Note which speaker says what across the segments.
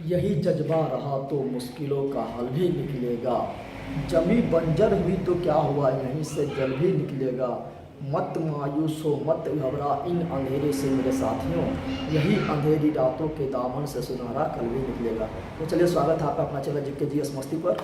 Speaker 1: यही जज्बा रहा तो मुश्किलों का हल भी निकलेगा। जमी बंजर हुई तो क्या हुआ, यहीं से जल भी निकलेगा। मत मायूस हो मत घबरा इन अंधेरे से मेरे साथियों, यही अंधेरी रातों के दामन से सुनहरा कल भी निकलेगा। तो चलिए, स्वागत है आपका अपना चैनल जीके जीएस मस्ती पर।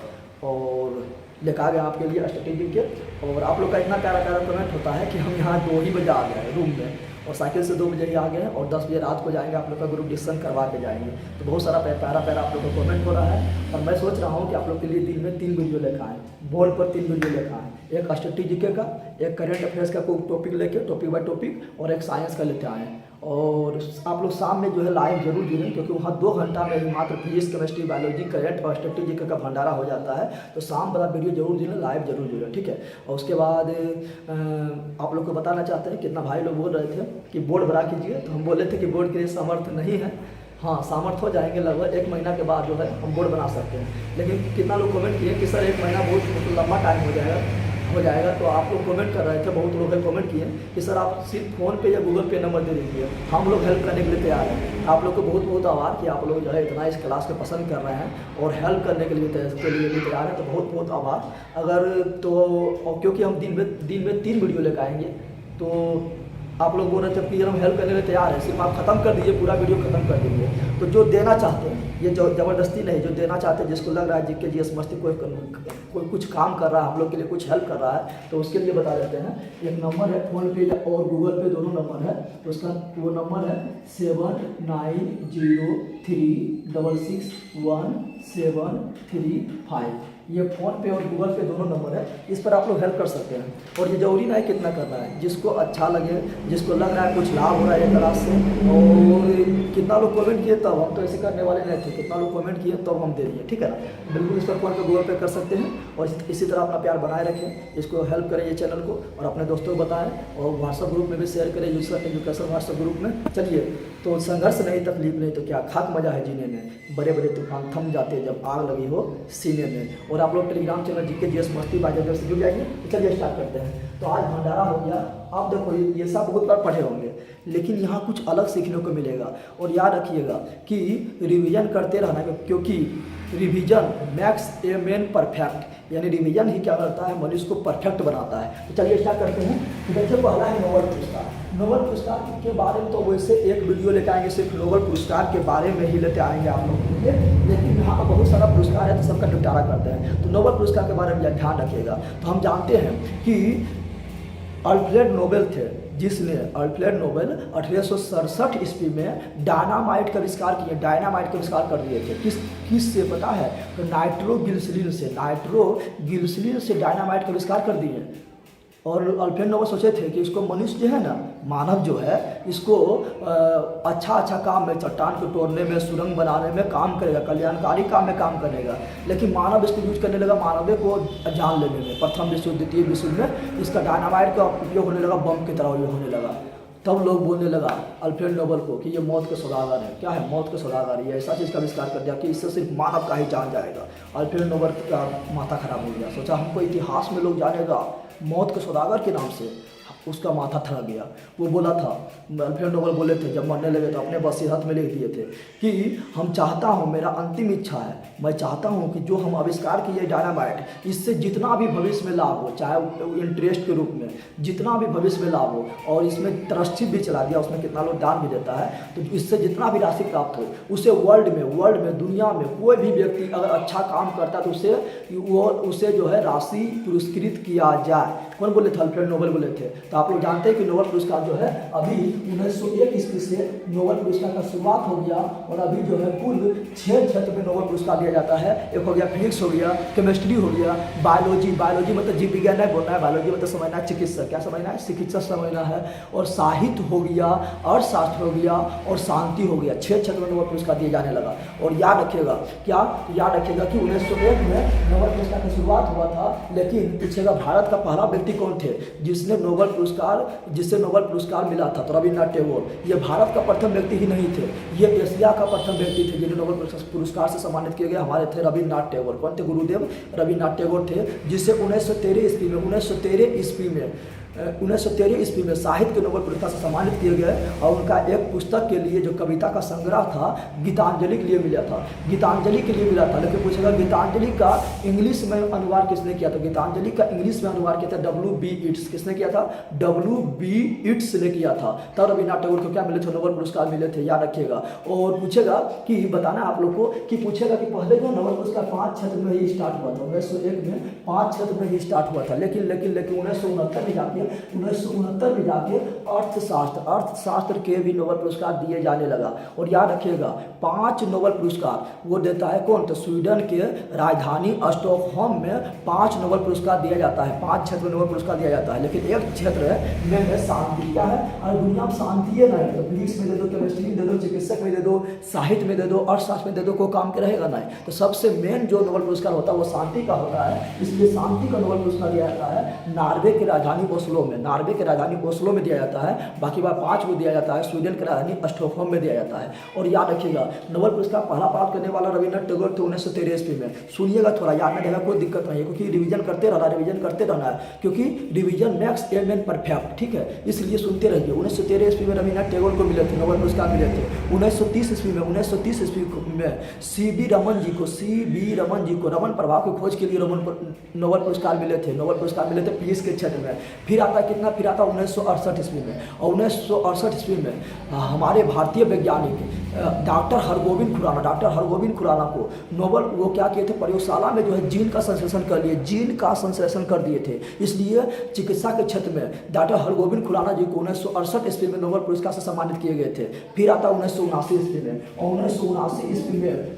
Speaker 1: और लेकर आ गए आपके लिए स्ट्रेटेजी के। और आप लोग का इतना प्यारा प्यारा कमेंट होता है कि हम यहाँ 2 ही बजे आ गए रूम में, और साइकिल से 2 बजे ही आ गए हैं, और 10 बजे रात को जाएंगे आप लोग का ग्रुप डिस्कशन करवा के जाएंगे। तो बहुत सारा प्यारा प्यारा आप लोग का कमेंट हो रहा है, और मैं सोच रहा हूँ कि आप लोग के लिए दिन में 3 वीडियो लेकर आएँ, बोर्ड पर 3 वीडियो लेकर आएँ। एक स्ट्रेटेजी का, एक करंट अफेयर्स का कोई टॉपिक लेके टॉपिक बाय टॉपिक, और एक साइंस का लेते आएँ। और आप लोग शाम में जो है लाइव जरूर जुड़ें, क्योंकि वहाँ 2 घंटा में ही मात्र फिजिक्स केमिस्ट्री बायोलॉजी करंट और स्ट्रेटेजी का भंडारा हो जाता है। तो शाम वाला वीडियो जरूर जुड़ें, लाइव जरूर जुड़ें, ठीक है। और उसके बाद आप लोग को बताना चाहते हैं, कितना भाई लोग बोल रहे थे कि बोर्ड बना कीजिए, तो हम बोले थे कि बोर्ड के लिए समर्थ नहीं है। हाँ, सामर्थ हो जाएंगे, लगभग 1 महीना के बाद जो है हम बोर्ड बना सकते हैं। लेकिन कितना लोग कमेंट किए कि सर 1 महीना बहुत लंबा टाइम हो जाएगा। तो आप लोग कमेंट कर रहे थे, बहुत लोग कमेंट किए कि सर आप सिर्फ फ़ोन पे या गूगल पे नंबर दे दीजिए, हम लोग हेल्प करने के लिए तैयार हैं। आप लोग को बहुत बहुत आभार कि आप लोग जो है इतना इस क्लास को पसंद कर रहे हैं और हेल्प करने के लिए भी तैयार हैं। तो बहुत बहुत आभार। अगर तो और क्योंकि हम दिन में 3 वीडियो लेकर आएंगे, तो आप लोग बोल रहे थे कि हम हेल्प करने के लिए तैयार है, सिर्फ आप ख़त्म कर दीजिए, पूरा वीडियो ख़त्म कर दीजिए। तो जो देना चाहते हैं, ये जो ज़बरदस्ती नहीं, जो देना चाहते हैं, जिसको लग रहा है जीके जीएस मस्ती कोई कुछ काम कर रहा है, हम लोग के लिए कुछ हेल्प कर रहा है, तो उसके लिए बता देते हैं। एक नंबर है फ़ोन पे और गूगल पे, दोनों नंबर है। तो उसका वो नंबर है 7903661735। ये फ़ोन पे और गूगल पे दोनों नंबर है, इस पर आप लोग हेल्प कर सकते हैं। और ये जरूरी नहीं कितना करना है, जिसको अच्छा लगे, जिसको लग रहा है कुछ लाभ हो रहा है क्लास से। और कितना लोग कमेंट किए, तब हम तो ऐसे करने वाले नहीं थे, कितना लोग कमेंट किए तब हम दे दिए, ठीक है ना। बिल्कुल इस पर फ़ोन पे गूगल पे कर सकते हैं। और इसी तरह अपना प्यार बनाए रखें, इसको हेल्प करें ये चैनल को, और अपने दोस्तों को बताएं, और व्हाट्सअप ग्रुप में भी शेयर करें, एजुकेशन व्हाट्सअप ग्रुप में। चलिए, तो संघर्ष नहीं तकलीफ नहीं तो क्या, खाक मजा है जीने में, बड़े बड़े तूफान थम जाते जब आग लगी हो सीने में। और आप लोग टेलीग्राम चैनल जीके जीएस मस्ती बाय से जुड़ जाएंगे। तो चलिए स्टार्ट करते हैं। तो आज भंडारा हो गया। आप देखो, ये सब बहुत बार पढ़े होंगे, लेकिन यहाँ कुछ अलग सीखने को मिलेगा। और याद रखिएगा कि रिवीजन करते रहना, क्योंकि revision max a man perfect, यानी रिवीजन ही क्या करता है, मनुष्य को परफेक्ट बनाता है। तो चलिए स्टार्ट करते हैं। देखिए, पहला है नोबेल पुरस्कार। नोबेल पुरस्कार के बारे में तो वैसे एक वीडियो लेते आएंगे, सिर्फ नोबेल पुरस्कार के बारे में ही लेते आएंगे आप लोग के लिए, लेकिन यहाँ पर बहुत सारा पुरस्कार है तो सबका निपटारा करते हैं। तो नोबेल पुरस्कार के बारे में ध्यान रखिएगा। तो हम जानते हैं कि अल्फ्रेड नोबेल थे, जिसने अल्फ्रेड नोबेल 1867 ईस्वी में डायनामाइट का आविष्कार किए, डायनामाइट का आविष्कार कर दिए थे। किस से पता है? तो नाइट्रोग्लिसरीन से डायनामाइट का आविष्कार कर दिए। और अल्फ्रेड नोबेल सोचे थे कि इसको मनुष्य जो है ना, मानव जो है, इसको अच्छा काम में, चट्टान को तोड़ने में, सुरंग बनाने में काम करेगा, कल्याणकारी काम में काम करेगा। लेकिन मानव इसको यूज करने लगा मानव को जान लेने में। प्रथम विश्व युद्ध, द्वितीय विश्व युद्ध में इसका डायनामाइट का उपयोग होने लगा, बम की तरह उपयोग होने लगा। तब लोग बोलने लगा अल्फ्रेड नोबेल को कि ये मौत का सौदागर है। क्या है? मौत का सौदागर। ये ऐसा चीज़ का आविष्कार कर दिया कि इससे सिर्फ मानव का ही जान जाएगा। अल्फ्रेड नोबेल का माथा खराब हो गया, सोचा हमको इतिहास में लोग जानेगा मौत के सौदागर के नाम से। उसका माथा थक गया। वो बोला था, अल्फ्रेड नोबेल बोले थे जब मरने लगे तो अपने वसीयत में लिख दिए थे कि हम चाहता हूँ, मेरा अंतिम इच्छा है, मैं चाहता हूँ कि जो हम आविष्कार किए डायनामाइट, इससे जितना भी भविष्य में लाभ हो, चाहे इंटरेस्ट के रूप में जितना भी भविष्य में लाभ हो, और इसमें ट्रस्टी भी चला दिया, उसमें कितना लोग दान भी देता है, तो इससे जितना भी राशि प्राप्त हो, उसे वर्ल्ड में दुनिया में कोई भी व्यक्ति अगर अच्छा काम करता है तो उसे जो है राशि पुरस्कृत किया जाए। कौन बोले थे? अल्फ्रेड नोबेल बोले थे। तो आप लोग जानते हैं कि नोबेल पुरस्कार जो है अभी 1901 ईस्वी से नोबेल पुरस्कार का शुरुआत हो गया, और अभी जो है कुल 6 क्षेत्र में नोबेल पुरस्कार दिया जाता है। एक हो गया फिजिक्स, हो गया केमिस्ट्री, हो गया बायोलॉजी मतलब जीव विज्ञान नहीं बोलना है, बायोलॉजी मतलब समझना है चिकित्सा, क्या समझना है? चिकित्सा समझना है। और साहित्य हो गया, अर्थशास्त्र हो गया, और शांति हो गया। 6 क्षेत्र में नोबेल पुरस्कार दिए जाने लगा। और याद रखिएगा कि 1901 में नोबेल पुरस्कार की शुरुआत हुआ था। लेकिन पूछेगा भारत का पहला व्यक्ति कौन थे जिससे नोबेल पुरस्कार मिला था? तो रविन्द्रनाथ टैगोर। ये भारत का प्रथम व्यक्ति ही नहीं थे, ये एशिया का प्रथम व्यक्ति थे जिन्हें नोबेल पुरस्कार से सम्मानित किए गए। हमारे थे रविन्द्रनाथ टैगोर। कौन थे? गुरुदेव रविन्द्रनाथ टैगोर थे, जिसे 1913 ईस्वी में 1913 ईस्वी में साहित्य के नोबेल पुरस्कार से सम्मानित किए गए और उनका एक पुस्तक के लिए जो कविता का संग्रह था गीतांजलि के लिए मिला था, गीतांजलि के लिए मिला था। लेकिन पूछेगा गीतांजलि का इंग्लिश में अनुवाद किसने किया था? गीतांजलि का इंग्लिश में अनुवाद किया था W.B. इट्स। किसने किया था? W.B. इट्स ने किया था। तब रविन्द्रनाथ टैगोर को क्या मिले थे? नोबेल पुरस्कार मिले थे, याद रखिएगा। और पूछेगा कि बताना आप लोग को कि पूछेगा कि पहले जो नोबेल पुरस्कार 5 क्षेत्र में ही स्टार्ट हुआ था, 1901 में 5 क्षेत्र में ही स्टार्ट हुआ था। लेकिन 1969 में जाके अर्थशास्त्र के भी नोबेल पुरस्कार दिए जाने लगा। और याद रखिएगा 5 नोबेल पुरस्कार वो देता है कौन? तो स्वीडन के राजधानी स्टॉकहोम में 5 नोबेल पुरस्कार दिया जाता है, 5 क्षेत्र में नोबेल पुरस्कार दिया जाता है। लेकिन एक क्षेत्र में शांति क्या है, और दुनिया में शांति है नहीं, तो फिजिक्स में दे दो, केमिस्ट्री में दे दो, चिकित्सक में दे दो, साहित्य में दे दो, अर्थशास्त्र में दे दो, कोई काम के रहेगा नहीं। तो सबसे मेन जो नोबेल पुरस्कार होता है वो शांति का होता है, इसलिए शांति का नोबेल पुरस्कार दिया जाता है नॉर्वे की राजधानी ओस्लो में, नॉर्वे की राजधानी ओस्लो में दिया जाता है। बाकी बार 5 को दिया जाता है स्वीडन की राजधानी स्टॉकहोम में दिया जाता है। और याद रखिएगा नोबेल पुरस्कार पहला प्राप्त करने वाला रविन्द्रनाथ टैगोर थे 1913 ईस्वी में। सुनिएगा थोड़ा याद में रहेगा, कोई दिक्कत नहीं है, क्योंकि रिवीजन करते रहना है, क्योंकि revision makes a man perfect, ठीक है, इसलिए सुनते रहिए। 1913 ईस्वी में रविन्द्रनाथ टैगोर को मिले थे नोबेल पुरस्कार मिले थे। 1930 ईस्वी में सी.वी. रमन जी को रमन प्रभाव की खोज के लिए नोबेल पुरस्कार मिले थे, नोबेल पुरस्कार मिले थे फिजिक्स के क्षेत्र में। फिर आता 1968 ईस्वी में, और 1968 ईस्वी में हमारे भारतीय वैज्ञानिक डॉक्टर हरगोविंद खुराना को नोबेल वो क्या किए थे, प्रयोगशाला में जो है जीन का संश्लेषण कर दिए थे। इसलिए चिकित्सा के क्षेत्र में डॉक्टर हरगोविंद खुराना जी को 1968 ईस्वी में नोबेल पुरस्कार से सम्मानित किए गए थे। फिर आता 1979 ईस्वी में, और 1979 ईस्वी में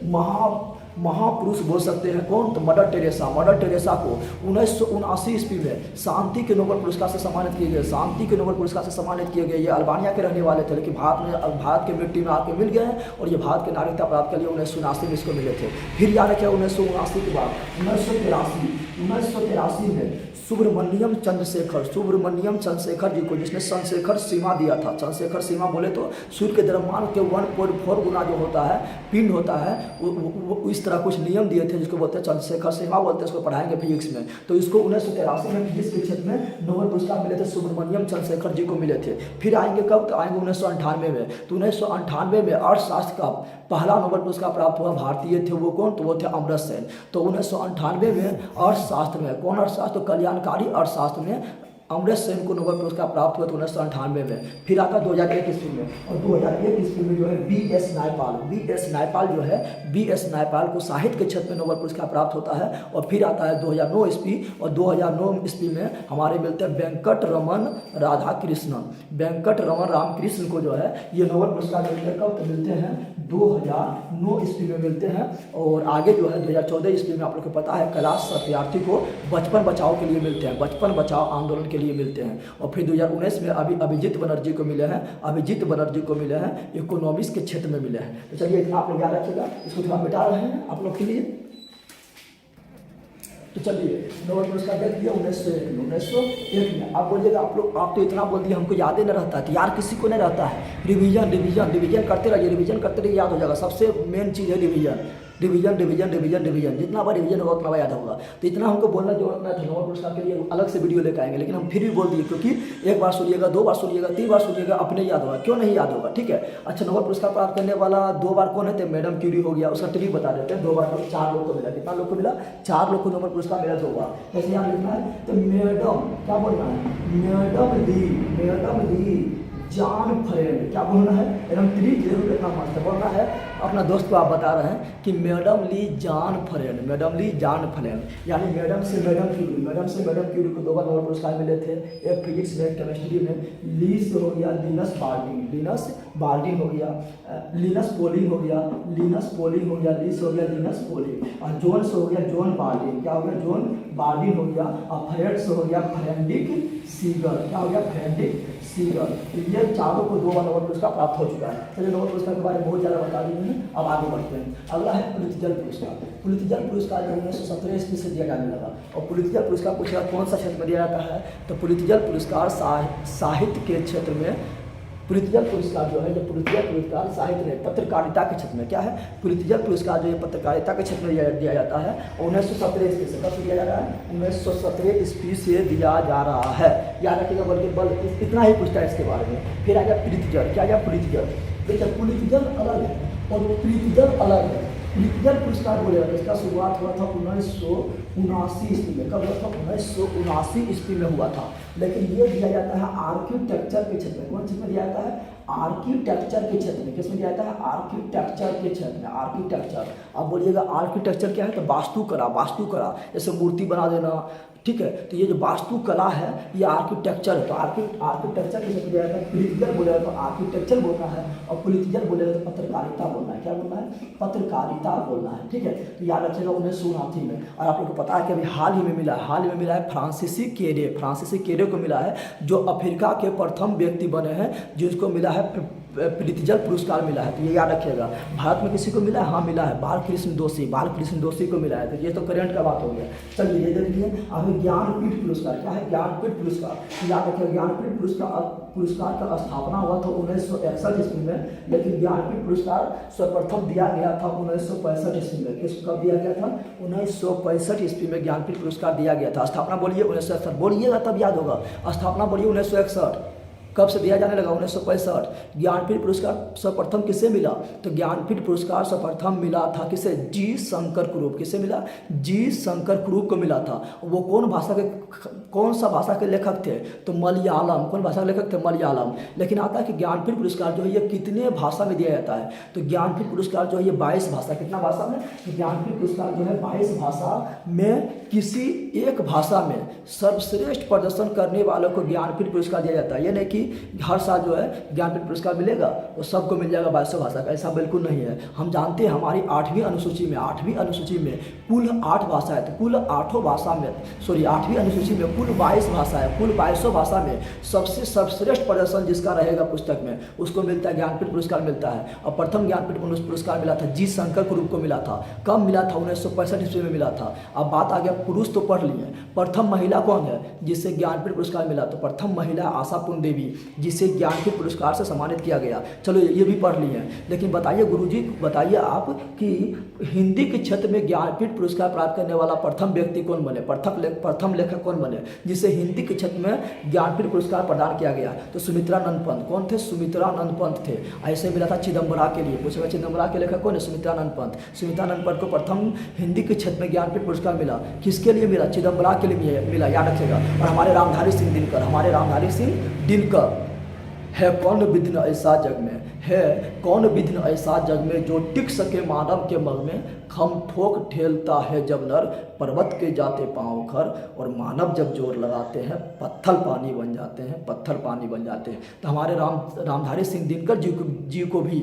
Speaker 1: महापुरुष बोल सकते हैं कौन? तो मदर टेरेसा को 1979 ईस्वी में शांति के नोबेल पुरस्कार से सम्मानित किए गए, ये अल्बानिया के रहने वाले थे, लेकिन भारत के मिट्टी में आके मिल गए और ये भारत की नागरिकता प्राप्त कर लिए 1979 में इसको मिले थे। फिर याद रखिए 1979 के बाद 1983 में सुब्रमण्यम चंद्रशेखर जी को, जिसने चंद्रशेखर सीमा दिया था। चंद्रशेखर सीमा बोले तो सूर्य के द्रव्यमान के 1.4 गुना जो होता है पिंड होता है, वो इस तरह कुछ नियम दिए थे जिसको बोलते हैं चंद्रशेखर सीमा बोलते हैं, इसको पढ़ाएंगे फिजिक्स में। तो इसको 1983 में फिजिक्स के क्षेत्र में नोबेल पुरस्कार मिले थे, सुब्रमण्यम चंद्रशेखर जी को मिले थे। फिर आएंगे कब? तो आएंगे 1998 में। तो 1998 में अर्थशास्त्र का पहला नोबेल पुरस्कार प्राप्त हुआ, भारतीय थे वो कौन? तो वो थे अमर्त्य सेन। तो 1998 में अर्थशास्त्र में कौन? अर्थशास्त्र, कल्याणकारी अर्थशास्त्र में अमर्त्य सेन को नोबेल पुरस्कार प्राप्त हुआ था 1998 में। फिर आता 2001 ईस्वी में, और 2001 ईस्वी में जो है बी.एस. नायपाल को साहित्य के क्षेत्र में नोबेल पुरस्कार प्राप्त होता है। और फिर आता है 2009 ईस्वी, और 2009 ईस्वी में हमारे मिलते हैं वेंकट रमन रामकृष्ण को जो है ये नोबेल पुरस्कार मिलते हैं कब? तो मिलते हैं 2009 ईस्वी में मिलते हैं। और आगे जो है 2014 ईस्वी में आप लोग को पता है कैलाश सत्यार्थी को बचपन बचाओ के लिए मिलते हैं, बचपन बचाओ आंदोलन के लिए मिलते हैं। और फिर 2019 में अभिजीत बनर्जी को मिले हैं, इकोनॉमिक्स के क्षेत्र में मिले हैं। तो चलिए इतना आप लोग याद रखिएगा, इसको थोड़ा मिटा रहे हैं आप लोग के लिए। तो चलिए नोबेल पुरस्कार देख लिया 1901 में। आप बोलिएगा आप तो इतना बोल दिए हमको याद ही नहीं रहता है, तो यार किसी को नहीं रहता है। रिवीजन करते रहिए, याद हो जाएगा। सबसे मेन चीज़ है रिवीजन, जितना बार रिवीजन होगा उतना बार याद होगा। तो इतना हमको बोलना जरूरत नहीं था। नोबेल पुरस्कार के लिए अलग से वीडियो लेकर आएंगे, लेकिन हम फिर भी बोल दिए, क्योंकि एक बार सुनिएगा, 2 बार सुनिएगा, 3 बार सुनिएगा, अपने याद होगा, क्यों नहीं याद होगा, ठीक है। अच्छा, नोबेल पुरस्कार प्राप्त करने वाला 2 बार कौन है? तो मैडम क्यूरी हो गया, उसका ट्रिक बता देते हैं। 2 बार 4 लोग को मिला। कितना लोग को मिला? 4 लोग को नोबेल पुरस्कार मिला 2 बार। कैसे याद लिखना है? तो मैडम क्या बोलना है? मैडम ली जॉन फ्रेंड, क्या बोलना है? एकदम ट्रिक जरूर इतना मस्त बोलना है। अपना दोस्त को आप बता रहे हैं कि मैडम ली जॉन फ्रेंड, यानी मैडम से मैडम क्यूरी को 2 बार नोबेल पुरस्कार मिले थे, एक फिजिक्स में, एक केमिस्ट्री में। ली से हो गया लिनस बाल्डिंग हो गया, लिनस पोलिंग हो गया, ली से हो गया लिनस पोलिंग, और जॉन से हो गया जॉन बाल्डिंग, क्या हो गया? जॉन बाल्डिंग हो गया। और फ्रेड से हो गया फ्रेडरिक सीगर, क्या हो गया? Frederick Seeger. ये चारों को 2 बार नोबेल पुरस्कार प्राप्त हो चुका है। चलिए नोबेल पुरस्कार के बारे में बहुत ज़्यादा बता दिए हैं, अब आगे बढ़ते हैं। अगला है पुलित्ज़र पुरस्कार जो 1917 ईस्वी से दिया जाने लगा। और पुलित्ज़र पुरस्कार पूछेगा कौन सा क्षेत्र में दिया जाता है? तो पुलित्ज़र पुरस्कार साहित्य के क्षेत्र में पृथ्वीजल पुरस्कार जो है, जो पृथ्वीजल पुरस्कार साहित्य में पत्रकारिता के क्षेत्र में क्या है, पृथ्वीजल पुरस्कार जो है पत्रकारिता के क्षेत्र में दिया जाता है। 1917 ईस्वी से कब दिया जा रहा है, 1917 ईस्वी से दिया जा रहा है, याद रखिएगा। बल्कि बल इतना ही पूछता है इसके बारे में। फिर आ गया पृथ्वीजल, क्या गया पृथ्वीजल। देखिए पृथ्वीजल अलग है और पृथ्वीजल अलग है। पृथ्वीजल पुरस्कार बोले इसका शुरुआत हुआ था 1979 ईस्वी में। कब हुआ था, 1979 ईस्वी में हुआ था। लेकिन ये दिया जाता है आर्किटेक्चर के क्षेत्र में। कौन क्षेत्र में दिया जाता है, आर्किटेक्चर के क्षेत्र में। किसमें दिया जाता है, आर्किटेक्चर के क्षेत्र में, आर्किटेक्चर। अब बोलिएगा आर्किटेक्चर क्या है, तो वास्तुकला, वास्तुकला जैसे मूर्ति बना देना, ठीक है। तो ये जो वास्तुकला है ये आर्किटेक्चर है। तो आर्किटेक्चर के क्षेत्र में दिया जाता है। पृथ्वीजल बोलेगा तो आर्किटेक्चर बोलना है और पृथ्वीजल बोलेगा तो पत्रकारिता बोलना है। क्या बोलना है, पत्रकारिता बोलना है, ठीक है। तो याद रखिएगा 1979 में। और आप लोग को पता है कि अभी हाल ही में मिला है, हाल ही में मिला है फ्रांसीसी केरे को मिला है, जो अफ्रीका के प्रथम व्यक्ति बने हैं जिसको मिला है पृथ्वीजल पुरस्कार मिला है। तो ये याद रखिएगा। भारत में किसी को मिला है, हाँ मिला है, बालकृष्ण दोषी को मिला है। तो ये तो करंट का बात हो गया। चलिए ये देखिए अभी ज्ञानपीठ पुरस्कार, क्या है, ज्ञानपीठ पुरस्कार। याद रखिएगा ज्ञानपीठ पुरस्कार का स्थापना हुआ था 1961 ईस्वी में, लेकिन ज्ञानपीठ पुरस्कार सर्वप्रथम दिया गया था 1965 ईस्वी में। किसको कब दिया गया था, 1965 ईस्वी में ज्ञानपीठ पुरस्कार दिया गया था। स्थापना बोलिए 1961, बोलिएगा तब याद होगा। स्थापना बोलिए 1961। कब से दिया जाने लगा, 1965। ज्ञानपीठ पुरस्कार सर्वप्रथम किसे मिला, तो ज्ञानपीठ पुरस्कार सर्वप्रथम मिला था किसे, जी शंकर कुरूप। किसे मिला, जी शंकर कुरूप को मिला था। वो कौन सा भाषा के लेखक थे, तो मलयालम। कौन भाषा के लेखक थे, मलयालम। लेकिन आता है कि ज्ञानपीठ पुरस्कार जो है ये कितने भाषा में दिया जाता है, तो ज्ञानपीठ पुरस्कार जो है ये 22 भाषा, कितना भाषा में, ज्ञानपीठ पुरस्कार जो है 22 भाषा में किसी एक भाषा में सर्वश्रेष्ठ प्रदर्शन करने वालों को ज्ञानपीठ पुरस्कार दिया जाता है। ये नहीं कि हर साल जो है ज्ञानपीठ पुरस्कार मिलेगा वो सबको मिल जाएगा 22 भाषा का, ऐसा बिल्कुल नहीं है। हम जानते हैं हमारी 8वीं अनुसूची में कुल 8 भाषा है। तो कुल 8 भाषा में 8वीं अनुसूची में कुल 22 भाषा है। कुल 22 भाषा में सबसे सर्वश्रेष्ठ प्रदर्शन जिसका रहेगा पुस्तक में उसको मिलता है, ज्ञानपीठ पुरस्कार मिलता है। और प्रथम ज्ञानपीठ पुरस्कार मिला था जी शंकर कुरूप को मिला था। कब मिला था, 1965 ईस्वी में मिला था। अब बात आ गया पुरुष तो पढ़ लिए, प्रथम महिला कौन है जिसे ज्ञानपीठ पुरस्कार मिला, तो प्रथम महिला आशापूर्ण देवी जिसे ज्ञानपीठ पुरस्कार से सम्मानित किया गया। चलो ये भी पढ़ लिए हैं। लेकिन बताइए गुरुजी, बताइए आप कि हिंदी के क्षेत्र में ज्ञानपीठ पुरस्कार प्राप्त करने वाला प्रथम व्यक्ति कौन बने, प्रथम लेखक कौन बने जिसे हिंदी के क्षेत्र में ज्ञानपीठ पुरस्कार प्रदान किया गया, तो सुमित्रानंद पंत। कौन थे, सुमित्रानंद पंत थे। ऐसे मिला था चिदम्बरा के लिए, पूछेगा चिदम्बरा के लेखक कौन है, सुमित्रानंद पंत। सुमित्रानंद पंत को प्रथम हिंदी के क्षेत्र में ज्ञानपीठ पुरस्कार मिला। किसके लिए मिला, चिदम्बरा के लिए मिला, याद रखिएगा। और हमारे रामधारी सिंह दिनकर है कौन विघ्न ऐसा जग में, है कौन विघ्न ऐसा जग में जो टिक सके मानव के मग में। खम ठोक ठेलता है जब नर पर्वत के जाते पाँव खर, और मानव जब जोर लगाते हैं पत्थर पानी बन जाते हैं। तो हमारे रामधारी सिंह दिनकर जी को भी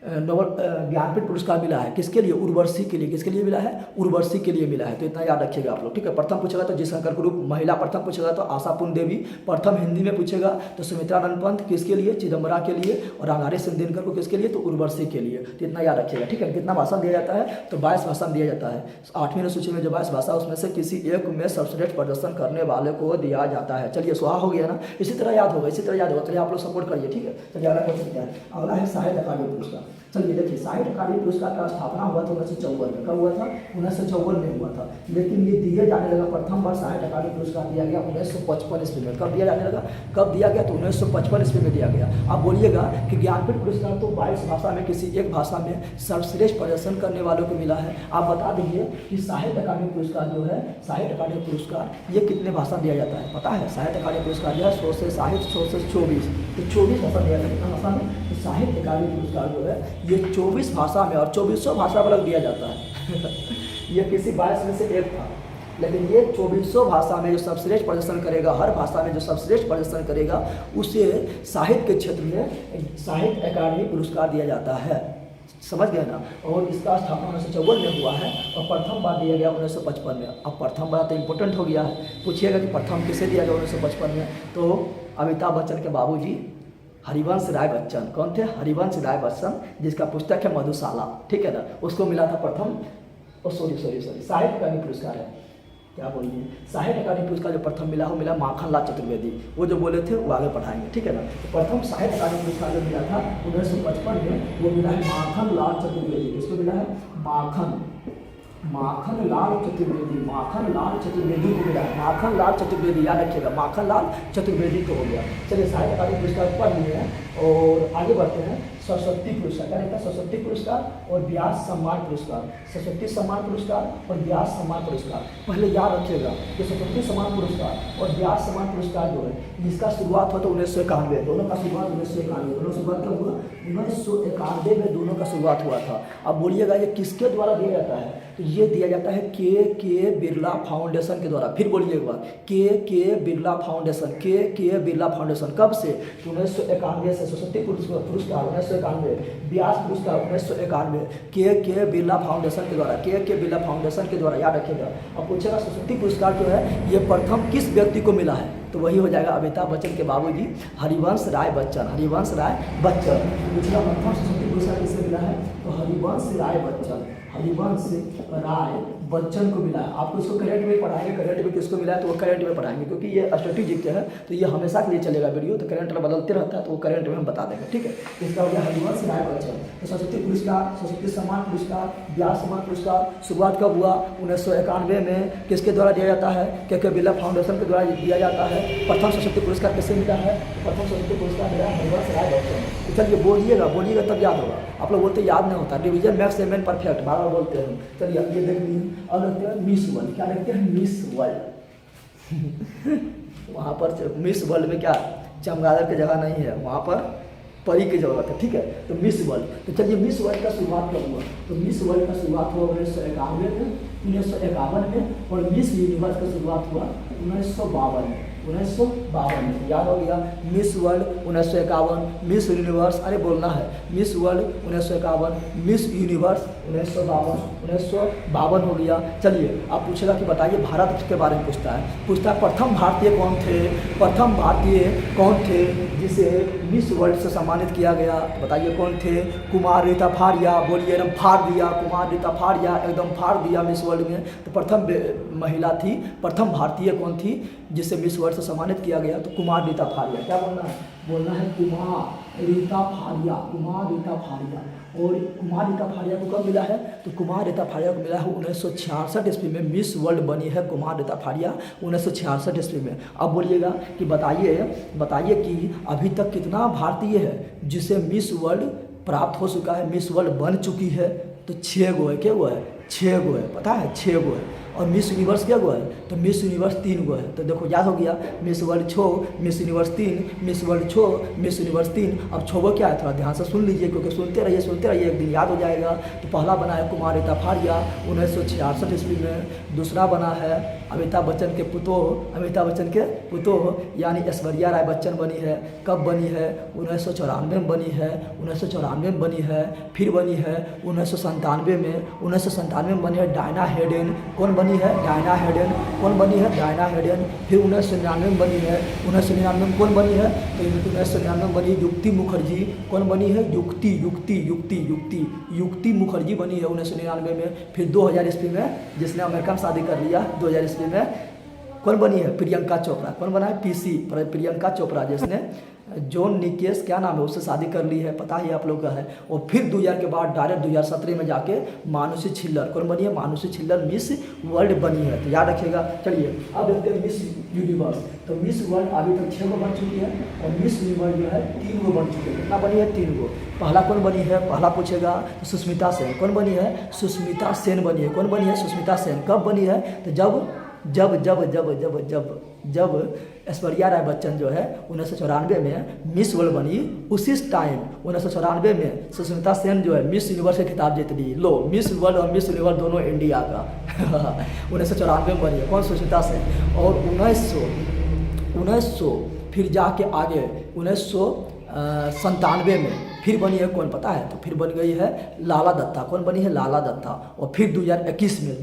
Speaker 1: ज्ञानपीठ पुरस्कार मिला है। किसके लिए, उर्वशी के लिए। किसके लिए मिला है, उर्वशी के लिए मिला है। तो इतना याद रखिएगा आप लोग, ठीक है। प्रथम पूछेगा तो जी शंकर कुरूप, महिला प्रथम पूछेगा तो आशापूर्ण देवी, प्रथम हिंदी में पूछेगा तो सुमित्रानंद पंत किसके लिए, चिदम्बरा के लिए, और रामधारी सिंह दिनकर को किसके लिए, तो उर्वशी के लिए। तो इतना याद रखिएगा, ठीक है। कितना भाषा दिया जाता है, तो 22 भाषा दिया जाता है। 8वीं अनुसूची में जो 22 भाषा उसमें से किसी एक में सर्वश्रेष्ठ प्रदर्शन करने वाले को दिया जाता है। चलिए सुहा हो गया ना, इसी तरह याद होगा। चलिए आप लोग सपोर्ट करिए, ठीक है। चलिए अगला है साहित्य अकादमी पुरस्कार। चलिए देखिए साहित्य अकादमी पुरस्कार का स्थापना हुआ था 1954 में। कब हुआ था, 1954 में हुआ था। लेकिन ये दिए जाने लगा, प्रथम बार साहित्य अकादमी पुरस्कार दिया गया 1955 ईस्वी में। कब दिया जाने लगा, कब दिया गया, तो 1955 ईस्वी में दिया गया। आप बोलिएगा कि ज्ञानपीठ पुरस्कार तो 22 भाषा में किसी एक भाषा में सर्वश्रेष्ठ प्रदर्शन करने वालों को मिला है। आप बता दीजिए कि साहित्य अकादमी पुरस्कार जो है, साहित्य अकादमी पुरस्कार ये कितने भाषा दिया जाता है, पता है। साहित्य अकादमी पुरस्कार जो है 100 से 24, तो 24 भाषा दिया जाता है। कितना भाषा में, तो साहित्य अकादमी पुरस्कार जो है ये 24 भाषा में, और 2400 भाषा पर दिया जाता है। ये किसी 22 में से एक था, लेकिन ये 2400 भाषा में जो सर्वश्रेष्ठ प्रदर्शन करेगा, हर भाषा में जो सर्वश्रेष्ठ प्रदर्शन करेगा उसे साहित्य के क्षेत्र में साहित्य अकादमी पुरस्कार दिया जाता है। समझ गए ना। और इसका स्थापना 1954 में हुआ है और प्रथम बार दिया गया 1955 में। अब प्रथम बार तो इम्पोर्टेंट हो गया है। पूछिएगा कि प्रथम किसे दिया गया 1955 में, तो अमिताभ बच्चन के बाबूजी हरिवंश राय बच्चन। कौन थे, हरिवंश राय बच्चन, जिसका पुस्तक है मधुशाला, ठीक है ना, उसको मिला था प्रथम। साहित्य अकादमी पुरस्कार है, क्या बोलिए, साहित्य अकादमी पुरस्कार जो प्रथम मिला वो मिला माखन लाल चतुर्वेदी। वो जो बोले थे वो आगे पढ़ाएंगे, ठीक है ना। तो प्रथम साहित्य अकादमी पुरस्कार जो मिला था 1955 में वो मिला है माखन लाल चतुर्वेदी। किसको मिला है? माखन लाल चतुर्वेदी, माखन लाल चतुर्वेदी को मिला है। माखन लाल चतुर्वेदी याद रखिएगा, माखन लाल चतुर्वेदी को हो गया। चलिए साहित्य अकादमी पुरस्कार पढ़ लिए हैं और आगे बढ़ते हैं। सरस्वती पुरस्कार क्या रहता है? सरस्वती पुरस्कार और व्यास सम्मान पुरस्कार, सरस्वती सम्मान पुरस्कार और व्यास सम्मान पुरस्कार। पहले याद रखिएगा कि सरस्वती सम्मान पुरस्कार और व्यास सम्मान पुरस्कार जो है जिसका शुरुआत हुआ था 1991, दोनों का शुरुआत 1991, दोनों शुरुआत कब हुआ? 1991 में दोनों का शुरुआत हुआ था। अब बोलिएगा ये किसके द्वारा दिया जाता है? तो ये दिया जाता है के बिरला फाउंडेशन के द्वारा। फिर बोलिए एक बार, के बिरला फाउंडेशन, के बिरला फाउंडेशन। कब से? 1991 से। सरस्वती पुरस्कार 1991, व्यास पुरस्कार 1991, के बिरला फाउंडेशन के द्वारा, के बिरला फाउंडेशन के द्वारा। याद रखिएगा। अब पूछेगा सरस्वती पुरस्कार जो है ये प्रथम किस व्यक्ति को मिला है? तो वही हो जाएगा अमिताभ बच्चन के बाबूजी हरिवंश राय बच्चन, हरिवंश राय बच्चन। पूछेगा प्रथम सरस्वती पुरस्कार किससे मिला है? तो हरिवंश राय बच्चन, हरिवंश राय बच्चन को मिला है। आपको इसको करेंट में पढ़ाएंगे, करेंट में किसको मिला है तो वो करेंट में पढ़ाएंगे, क्योंकि ये स्ट्रेटेजिक है तो ये हमेशा के लिए चलेगा वीडियो। तो करेंट में बदलते रहता है तो वो करेंट में हम बता देंगे, ठीक है। इसका हो गया हरिवंश राय बच्चन। तो सरस्वती पुरस्कार, सरस्वती सम्मान पुरस्कार, व्यास सम्मान पुरस्कार शुरुआत कब हुआ? 1991 में। किसके द्वारा दिया जाता है? के बिरला फाउंडेशन के द्वारा दिया जाता है। प्रथम सरस्वती पुरस्कार किससे मिला है? प्रथम सरस्वती पुरस्कार मिला हरिवंश राय बच्चन। तो चलिए बोलिएगा तब याद होगा। आप लोग बोलते याद नहीं होता, revision makes a man perfect बार बार बोलते हैं। चलिए ये देख लीजिए। अब देखते हैं मिस वर्ल्ड। क्या देखते हैं? Miss world. वहाँ पर मिस वर्ल्ड में क्या चमगादड़ की जगह नहीं है, वहाँ पर परी की जरूरत है, ठीक है। तो मिस वर्ल्ड, तो चलिए मिस वर्ल्ड का शुरुआत कब हुआ? तो मिस वर्ल्ड का शुरुआत हुआ 1951 में और मिस यूनिवर्स का शुरुआत हुआ 1952 में। 1952 में याद हो गया। मिस वर्ल्ड 1951, मिस यूनिवर्स, अरे बोलना है, मिस वर्ल्ड 1951, मिस यूनिवर्स 1952 हो गया। चलिए आप पूछेगा कि बताइए भारत के बारे में पूछता है प्रथम भारतीय कौन थे? प्रथम भारतीय कौन थे जिसे मिस वर्ल्ड से सम्मानित किया गया? बताइए कौन थे? कुमार रीता फारिया। बोलिए एकदम फाड़ दिया, कुमार रीता फारिया एकदम फाड़ दिया मिस वर्ल्ड में। तो प्रथम महिला थी, प्रथम भारतीय कौन थी जिसे मिस वर्ल्ड से सम्मानित किया गया? तो कुमार रीता फारिया। क्या बोलना है? बोलना है कुमार रीता फारिया, कुमार रीता फारिया। और कुमार रीता फारिया को कब मिला है? तो कुमार रीता फारिया को मिला है 1966 ईस्वी में। मिस वर्ल्ड बनी है कुमार रीता फारिया 1966 ईस्वी में। अब बोलिएगा कि बताइए कि अभी तक कितना भारतीय है जिसे मिस वर्ल्ड प्राप्त हो चुका है, मिस वर्ल्ड बन चुकी है? तो 6 गो है। क्या गो है? 6 गो है, पता है 6 गो है। और मिस यूनिवर्स क्या गो है? तो मिस यूनिवर्स 3 गो है। तो देखो याद हो गया, miss world 6, miss universe 3, miss world 6, miss universe 3। अब 6 गो क्या है? थोड़ा ध्यान से सुन लीजिए, क्योंकि सुनते रहिए, एक दिन याद हो जाएगा। तो पहला बना है कुमार रीता फारिया 1966 ईस्वी में। दूसरा बना है अमिताभ बच्चन के पुतोह यानी ऐश्वर्या राय बच्चन बनी है। कब बनी है? 1994 में बनी है, 1994 में बनी है। फिर बनी है 1997 में, 1997 में बनी है डायना हेडेन। कौन बनी है? Diana Hayden. कौन बनी है? Diana Hayden. फिर 1999 में बनी है, 1999 में कौन बनी है? तो 1999 में बनी युक्ति मुखर्जी। कौन बनी है? युक्ति मुखर्जी बनी है 1999 में। फिर 2000 ईस्वी में जिसने अमेरिका में शादी कर लिया, 2000 ईस्वी में कौन बनी है? प्रियंका चोपड़ा। कौन बना है? प्रियंका चोपड़ा, जिसने जॉन निकेस क्या नाम है उससे शादी कर ली है, पता ही आप लोग का है। और फिर 2000 के बाद डायरेक्ट 2017 में जाके मानुषी छिल्लर। कौन बनी है? मानुषी छिल्लर मिस वर्ल्ड बनी है। तो याद रखिएगा। चलिए अब देखते हैं मिस यूनिवर्स। तो मिस वर्ल्ड अभी तक 6 गो बन चुकी है और मिस यूनिवर्स जो है 3 गो बन चुकी है। कितना बनी है? 3 गो। पहला कौन बनी है? पहला पूछेगा तो सुष्मिता सेन। कौन बनी है? सुष्मिता सेन बनी है। कौन बनी है? सुष्मिता सेन। कब बनी है? तो जब ऐश्वर्या राय बच्चन जो है 1994 में मिस वर्ल्ड बनी, उसी टाइम 1994 में सुष्मिता सेन जो है मिस यूनिवर्स का खिताब जीत ली। लो, मिस वर्ल्ड और मिस यूनिवर्स दोनों इंडिया का 1994 में बनी है। कौन? सुष्मिता सेन। और 1900 फिर जाके आगे 1997 में फिर बनी है कौन पता है? तो फिर बन गई है लाला दत्ता। कौन बनी है? लाला दत्ता। और फिर 2021 में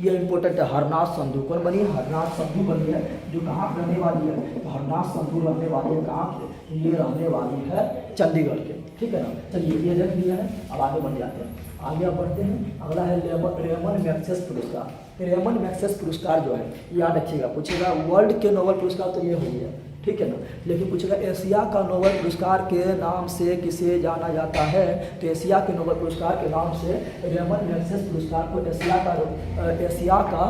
Speaker 1: ये इंपॉर्टेंट है, हरनाथ संधू। कौन बनी है? हरनाथ संधू बनी है, जो कहाँ पर रहने वाली है? तो हरनाथ संधू रहने वाली है कहाँ पे? ये रहने वाली है चंडीगढ़ के, ठीक है ना। चलिए ये देख लिया है, अब आगे बढ़ जाते हैं। आगे अब बढ़ते हैं, अगला है रेमन मैग्सेस पुरस्कार। रेमन मैग्सेस पुरस्कार जो है, याद रखिएगा, पूछेगा वर्ल्ड के नोबेल पुरस्कार तो ये हो गया, ठीक है ना, लेकिन पूछेगा एशिया का नोबेल पुरस्कार के नाम से किसे जाना जाता है? तो एशिया के नोबेल पुरस्कार के नाम से रेमन मैग्सेस पुरस्कार को एशिया का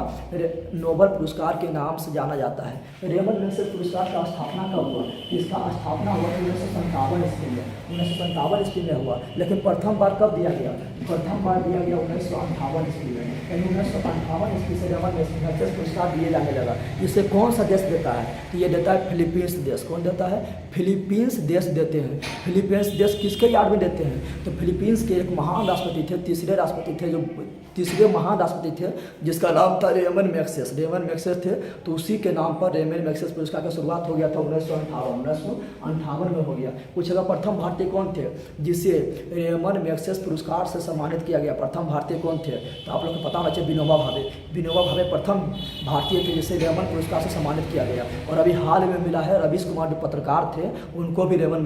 Speaker 1: नोबेल पुरस्कार के नाम से जाना जाता है। रेमन मैग्सेस पुरस्कार का स्थापना कब हुआ? इसका स्थापना हुआ 1957 ईस्वी में, 1957 ईस्वी में हुआ। लेकिन प्रथम बार कब दिया गया? प्रथम बार दिया गया 1958 ईस्वी में। यानी 1958 ईस्वी से रेमन मैग्सेस पुरस्कार दिए जाने लगा। इसे कौन सा देश देता है? तो ये देता है फिलीपींस देश। कौन देता है? फिलीपींस देश देते हैं। फिलीपींस देश किसके याद में देते हैं? तो फिलीपींस के एक महान राष्ट्रपति थे, तीसरे महान राष्ट्रपति थे, जिसका नाम था रेमन मैग्सेस। रेमन मैग्सेस थे, तो उसी के नाम पर रेमन मैग्सेस पुरस्कार की शुरुआत हो गया था 1958 में हो गया। पूछेगा प्रथम भारतीय कौन थे जिसे रेमन मैग्सेस पुरस्कार से सम्मानित किया गया? प्रथम भारतीय कौन थे? तो आप लोग को पता होना चाहिए, विनोबा भावे। विनोबा भावे प्रथम भारतीय थे जिसे रेमन पुरस्कार से सम्मानित किया गया। और अभी हाल में मिला है रवीश कुमार जो पत्रकार थे, उनको भी रेमन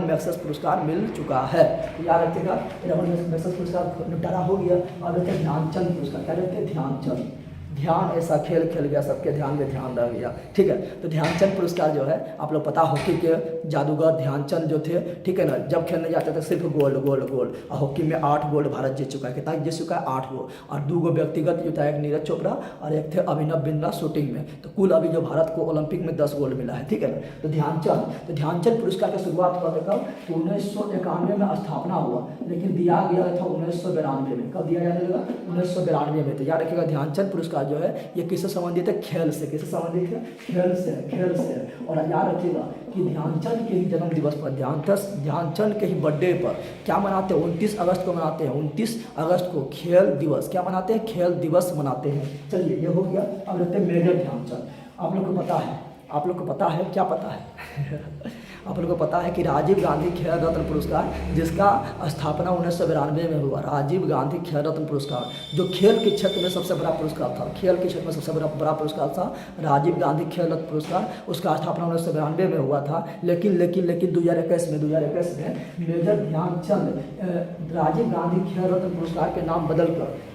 Speaker 1: मैग्सेस पुरस्कार मिल चुका है। तो याद रखिएगा, रेमन मैग्सेस पुरस्कार निपटारा हो गया। अब रहते हैं ध्यानचंद पुरस्कार। क्या रहते हैं? ध्यानचंद। ध्यान ऐसा खेल खेल गया, सबके ध्यान में ध्यान रह गया, ठीक है। तो ध्यानचंद पुरस्कार जो है, आप लोग पता, हॉकी के जादूगर ध्यानचंद जो थे, ठीक है ना, जब खेलने जाते थे सिर्फ गोल्ड। और हॉकी में 8 गोल्ड भारत जीत चुका है। कितना जीत चुका है? 8 गो। और 2 गो व्यक्तिगत जो था, एक नीरज चोपड़ा और एक थे अभिनव बिंद्रा शूटिंग में। तो कुल अभी जो भारत को ओलंपिक में 10 गोल्ड मिला है, ठीक है ना। तो ध्यानचंद पुरस्कार की शुरुआत हुआ था कब? तो 1991 में स्थापना हुआ, लेकिन दिया गया था 1992 में। कब दिया जाने लगा? 1992 में। तो याद रखिएगा, ध्यानचंद पुरस्कार जो है ये किससे संबंधित है? खेल से। किससे संबंधित है? खेल से। और याद रखिएगा कि ध्यानचंद के ही जन्म दिवस पर, ध्यानचंद के ही बर्थडे पर क्या मनाते हैं? 29 अगस्त को मनाते हैं। 29 अगस्त को खेल दिवस क्या मनाते हैं? खेल दिवस मनाते हैं। चलिए ये हो गया। अब रहते हैं मेजर ध्यानचंद। आप लोग को पता है क्या पता है? आप लोगों को पता है कि राजीव गांधी खेल रत्न पुरस्कार, जिसका स्थापना 1992 में हुआ, राजीव गांधी खेल रत्न पुरस्कार, जो खेल के क्षेत्र में सबसे बड़ा पुरस्कार था, खेल के क्षेत्र में सबसे बड़ा पुरस्कार था राजीव गांधी खेल रत्न पुरस्कार। उसका स्थापना 1992 में हुआ था। लेकिन 2021 में मेजर ध्यानचंद, राजीव गांधी खेल रत्न पुरस्कार के नाम बदल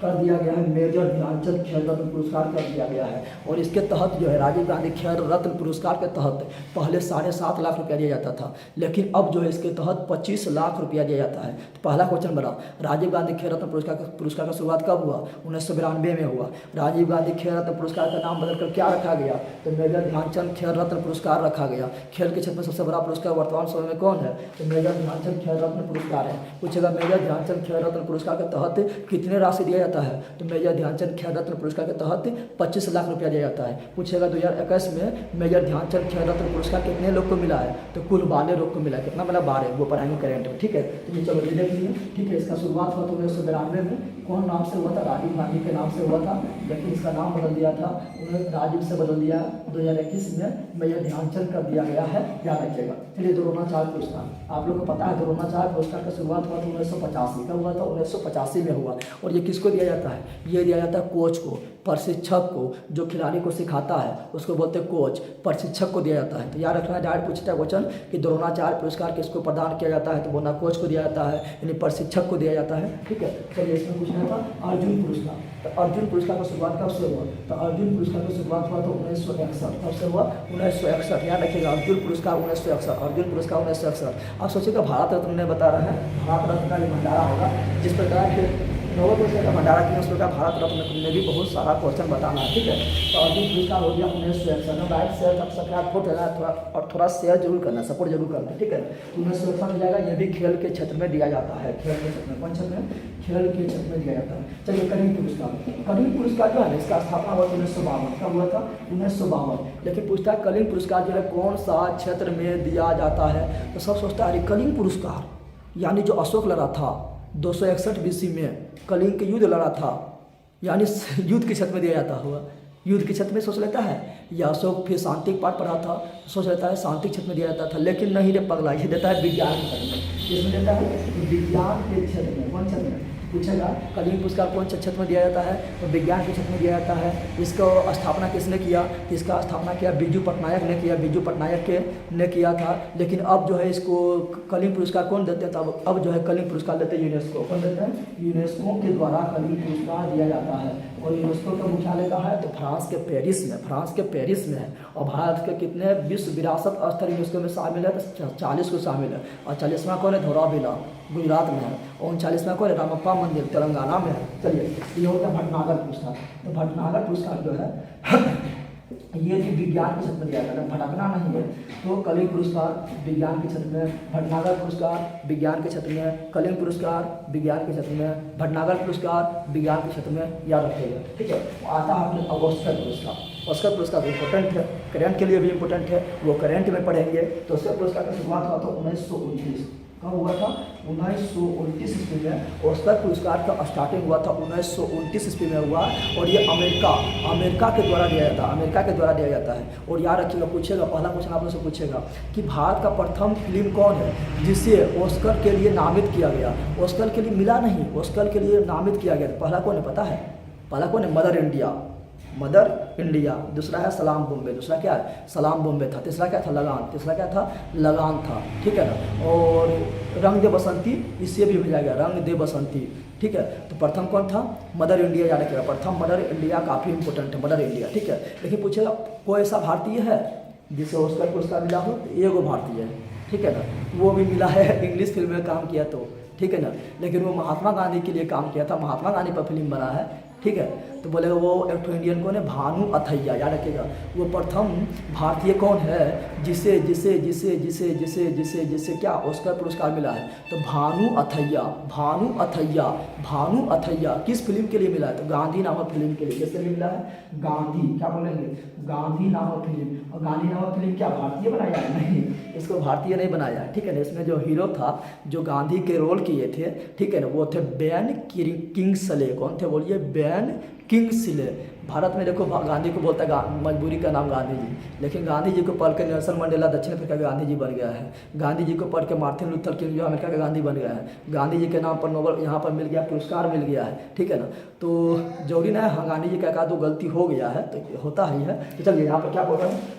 Speaker 1: कर दिया गया है, मेजर ध्यानचंद खेल रत्न पुरस्कार कर दिया गया है। और इसके तहत जो है, राजीव गांधी खेल रत्न पुरस्कार के तहत पहले 7.5 लाख रुपया दिया जाता था, लेकिन अब जो है इसके तहत 25 लाख रुपया दिया जाता है। तो पहला क्वेश्चन बड़ा, राजीव गांधी खेल रत्न पुरस्कार का शुरुआत कब हुआ? 1992 में हुआ। राजीव गांधी खेल रत्न पुरस्कार का नाम बदलकर क्या रखा गया? तो मेजर ध्यानचंद खेल रत्न पुरस्कार रखा गया। खेल के क्षेत्र में सबसे बड़ा पुरस्कार वर्तमान समय में कौन है? तो मेजर ध्यानचंद खेल रत्न पुरस्कार है। पूछेगा मेजर ध्यानचंद खेल रत्न पुरस्कार के तहत कितने राशि दिया जाता है? तो मेजर ध्यानचंद खेल रत्न पुरस्कार के तहत 25 लाख रुपया दिया जाता है। पूछेगा 2021 में मेजर ध्यानचंद खेल रत्न पुरस्कार कितने लोग को मिला है? तो कुल 12 लोग को मिला। कितना मिला? 12। वो पढ़ाएंगे करेंट में, ठीक है। तो ये चलो देख लीजिए, ठीक है। इसका शुरुआत हुआ था 1992 में। कौन नाम से हुआ था? राजीव गांधी के नाम से हुआ था, लेकिन इसका नाम बदल दिया था, उन्होंने राजीव से बदल दिया। 2021 में मेजर ध्यानचंद कर दिया गया है, याद रखिएगा। चलिए द्रोणाचार्य पुरस्कार, आप लोग को पता है द्रोणाचार्य पुरस्कार का शुरुआत हुआ था 1985। कब हुआ था? 1985 में हुआ। और ये किसको दिया जाता है? ये दिया जाता है कोच को, प्रशिक्षक को, जो खिलाड़ी को सिखाता है उसको बोलते हैं कोच, प्रशिक्षक को दिया जाता है। तो याद रखना, डायरेक्ट पूछता है क्वेश्चन कि द्रोणाचार्य पुरस्कार किसको प्रदान किया जाता है? तो बोलना कोच को दिया जाता है, यानी प्रशिक्षक को दिया जाता है, ठीक है। चलिए इसमें पूछना था अर्जुन पुरस्कार। तो अर्जुन पुरस्कार का शुरुआत कब से हुआ? तो अर्जुन पुरस्कार की शुरुआत हुआ था 1961। कब से हुआ? 1961। याद रखिएगा, अर्जुन पुरस्कार 1961। आप सोचिएगा भारत रत्न ने बता रहा है, भारत रत्न का ये भंडारा होगा। जिस प्रकार के नोबेल पुरस्कार का भंडारा किया, उस प्रकार भारत रत्न में भी बहुत सारा क्वेश्चन बताना है, ठीक है। तो अर्जुन पुरस्कार हो गया 1961। लाइक शेयर सब्सक्राइब थोड़ा शेयर जरूर करना, सपोर्ट जरूर करना, ठीक है। 1961 में जाएगा। ये भी खेल के क्षेत्र में दिया जाता है, खेल के क्षेत्र में। कौन क्षेत्र में? खेल के क्षेत्र में दिया जाता है। चलिए करीम पुरस्कार जो है इसका स्थापना हुआ 1952। कब हुआ था? 1952। लेकिन पूछता है कलिंग पुरस्कार जो है कौन सा क्षेत्र में दिया जाता है? तो सब सोचता है कलिंग पुरस्कार यानी जो अशोक लड़ा था 261 BC में, कलिंग के युद्ध लड़ा था, यानी युद्ध के क्षेत्र में दिया जाता हुआ। युद्ध के क्षेत्र में सोच लेता है, या अशोक फिर सांख्यिक पाठ पढ़ा था, सोच लेता है सांख्यिक क्षेत्र में दिया जाता था, लेकिन नहीं रे पगला, ये देता है विज्ञान के क्षेत्र में। इसमें देता है विज्ञान के क्षेत्र में, कौन क्षेत्र में पूछेगा, कलिंग पुरस्कार कौन से क्षेत्र में दिया जाता है, तो विज्ञान के क्षेत्र में दिया जाता है। इसको स्थापना किसने किया, इसका स्थापना किया बिरजू पटनायक ने किया, बिरजू पटनायक के ने किया था। लेकिन अब जो है इसको कलिंग पुरस्कार कौन देते हैं, तो अब जो है कलिंग पुरस्कार देते हैं यूनेस्को, कौन देते हैं, यूनेस्को के द्वारा कलिंग पुरस्कार दिया जाता है। और यूनेस्को का मुख्यालय कहाँ है, तो फ्रांस के पेरिस में, फ्रांस के पेरिस में है। और भारत के कितने विश्व विरासत स्थल यूनेस्को में शामिल है, तो 40 को शामिल है। और 40वां कौन है, धौलावीरा गुजरात में है। और 39वां कौन है, रामप्पा मंदिर तेलंगाना में है। चलिए ये होता है भटनागर पुरस्कार। तो भटनागर पुरस्कार जो है ये भी विज्ञान के क्षेत्र में दिया जाता है, भटकना नहीं है। तो कलिंग पुरस्कार विज्ञान के क्षेत्र में, भटनागर पुरस्कार विज्ञान के क्षेत्र में, कलिंग पुरस्कार विज्ञान के क्षेत्र में, भटनागर पुरस्कार विज्ञान के क्षेत्र में, याद रखिएगा, ठीक है। आता है अपने ऑस्कर पुरस्कार। ऑस्कर पुरस्कार इंपॉर्टेंट है, करंट के लिए भी इंपॉर्टेंट है, वो करंट में पढ़ेंगे। तो ऑस्कर पुरस्कार की शुरुआत हुआ था 1929, कब हुआ था, 1929 ईस्वी में। ऑस्कर पुरस्कार का स्टार्टिंग हुआ था 1929 ईस्वी में हुआ। और ये अमेरिका के द्वारा दिया जाता है, अमेरिका के द्वारा दिया जाता है। और याद रखिएगा, पूछेगा पहला क्वेश्चन आप लोग से पूछेगा कि भारत का प्रथम फिल्म कौन है जिसे ऑस्कर के लिए नामित किया गया। ऑस्कर के लिए मिला नहीं, ऑस्कर के लिए नामित किया गया। पहला कौन है पता है, पहला कौन है, मदर इंडिया, मदर इंडिया। दूसरा है सलाम बॉम्बे, दूसरा क्या है, सलाम बॉम्बे था। तीसरा क्या था, लगान, तीसरा क्या था, लगान था, ठीक है ना। और रंग दे बसंती, इससे भी भेजा गया, रंग दे बसंती, ठीक है। तो प्रथम कौन था, मदर इंडिया, याद रखिएगा, प्रथम मदर इंडिया काफ़ी इंपॉर्टेंट है, मदर इंडिया, ठीक है। लेकिन पूछेगा कोई ऐसा भारतीय है जिसे ऑस्कर पुरस्कार मिला हो, तो एगो भारतीय है, ठीक है ना। वो भी मिला है, इंग्लिश फिल्म में काम किया तो, ठीक है ना। लेकिन वो महात्मा गांधी के लिए काम किया था, महात्मा गांधी पर फिल्म बना है, ठीक है। तो बोलेगा वो एक तो इंडियन कौन है, भानु अथैया, याद रखिएगा। वो प्रथम भारतीय कौन है जिसे जिसे जिसे जिसे जिसे जिसे जिसे क्या ऑस्कर पुरस्कार मिला है, तो भानु अथैया, भानु अथैया, भानु अथैया। किस फिल्म के लिए मिला है, तो गांधी नामक फिल्म के लिए। किसके लिए मिला है, गांधी, क्या बोलेंगे, गांधी नामक फिल्म। और गांधी नामक फिल्म क्या भारतीय बनाया है, नहीं, इसको भारतीय नहीं बनाया, ठीक है ना। इसमें जो हीरो था, जो गांधी के रोल किए थे, ठीक है ना, वो थे बेन किंग्सले। कौन थे बोलिए, बेन किंग्सले। भारत में देखो गांधी को बोलता है मजबूरी का नाम गांधी जी, लेकिन गांधी जी को पढ़ के नेल्सन मंडेला दक्षिण अफ्रीका के गांधी जी बन गया है। गांधी जी को पढ़ के मार्टिन लूथर किंग जो अमेरिका का गांधी बन गया है। गांधी जी के नाम पर नोबल यहाँ पर मिल गया, पुरस्कार मिल गया है, ठीक है ना। तो जरूरी ना है, हाँ गांधी जी का एक आध दो गलती हो गया है तो होता ही है। तो चलिए यहाँ पर क्या बोल रहे हैं,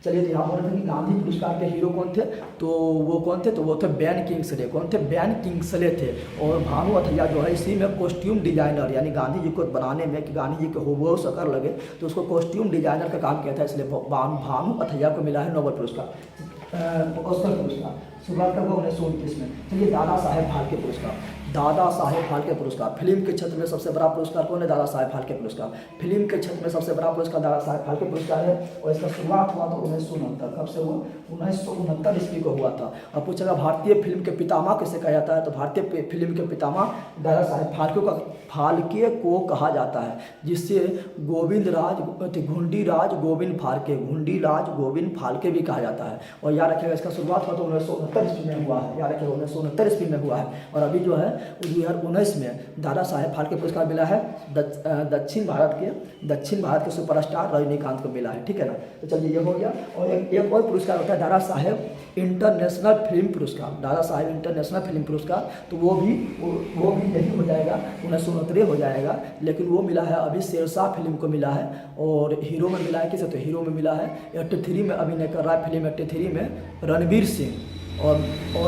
Speaker 1: चलिए तो यहाँ बोल रहे थे कि गांधी पुरस्कार के हीरो कौन थे, तो वो कौन थे, तो वो थे बेन किंग्सले। कौन थे, बेन किंग्सले थे। और भानु अथैया जो है इसी में कॉस्ट्यूम डिजाइनर, यानी गांधी जी को बनाने में कि गांधी जी के हुबहू शक्ल लगे, तो उसको कॉस्ट्यूम डिजाइनर का काम किया था, इसलिए भानु अथैया को मिला है नोबेल पुरस्कार, ऑस्कर पुरस्कार। शुरुआत कब हुआ, 1929 में। चलिए दादा साहेब फाल्के पुरस्कार, दादा साहेब फाल्के पुरस्कार। फिल्म के क्षेत्र में सबसे बड़ा पुरस्कार कौन है, दादा साहेब फाल्के पुरस्कार। फिल्म के क्षेत्र में सबसे बड़ा पुरस्कार दादा साहेब फाल्के पुरस्कार है। और इसका शुरुआत हुआ था 1969, कब से हुआ, 1969 ईस्वी को हुआ था। और पूछेगा भारतीय फिल्म के पितामह किसे कहा जाता है, तो भारतीय फिल्म के पितामह दादा साहेब फाल्के को कहा जाता है, जिससे घुंडीराज गोविंद फाल्के, घुंडीराज गोविंद फाल्के भी कहा जाता है। और याद रखिएगा इसका शुरुआत हुआ तो 1969 ईस्वी में हुआ है, याद रखिएगा 1969 ईस्वी में हुआ है। और अभी जो है 2019 में दादा साहेब फाल्के पुरस्कार मिला है दक्षिण भारत के सुपरस्टार रजनीकांत को मिला है, ठीक है ना। तो चलिए ये हो गया। और एक और पुरस्कार होता है दादा साहेब इंटरनेशनल फिल्म पुरस्कार, दादा साहेब इंटरनेशनल फिल्म पुरस्कार। तो वो भी यही हो जाएगा, 1969 हो जाएगा। लेकिन वो मिला है अभी शेरशाह फिल्म को मिला है। और हीरो में मिला है किसे, तो हीरो में मिला है 83 में अभिनय कर रहा है फिल्म 83 में रणवीर सिंह। और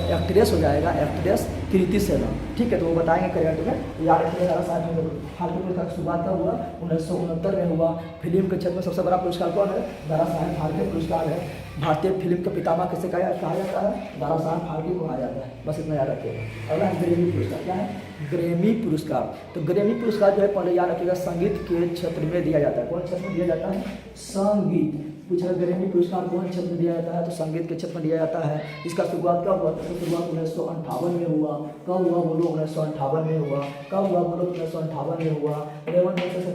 Speaker 1: एक्ट्रेस हो जाएगा, एक्ट्रेस कृति सेनन, ठीक है। तो वो बताएंगे करेंट में, याद रखिएगा। दादा साहेब फाल्के पुरस्कार की शुरुआत कब हुआ, 1969 में हुआ। फिल्म के क्षेत्र में सबसे बड़ा पुरस्कार कौन है, दादा साहेब फाल्के पुरस्कार है। भारतीय फिल्म के पितामह किसे कहा जाता है, दादा साहेब फाल्के को कहा जाता है, बस इतना याद रखिएगा। अगला ग्रेमी पुरस्कार, क्या है, ग्रेमी पुरस्कार। तो ग्रेमी पुरस्कार जो है पहले याद रखिएगा संगीत के क्षेत्र में दिया जाता है। कौन क्षेत्र में दिया जाता है, संगीत। पूछा ग्रेमी पुरस्कार कौन क्षेत्र में दिया जाता है, तो संगीत के क्षेत्र में दिया जाता है। इसका शुरुआत कब हुआ, तो शुरुआत 1958 में हुआ। कब हुआ बोलो, 1958 में हुआ। कब हुआ बोलो, 1958 में हुआ। रेवन मैग्सेसे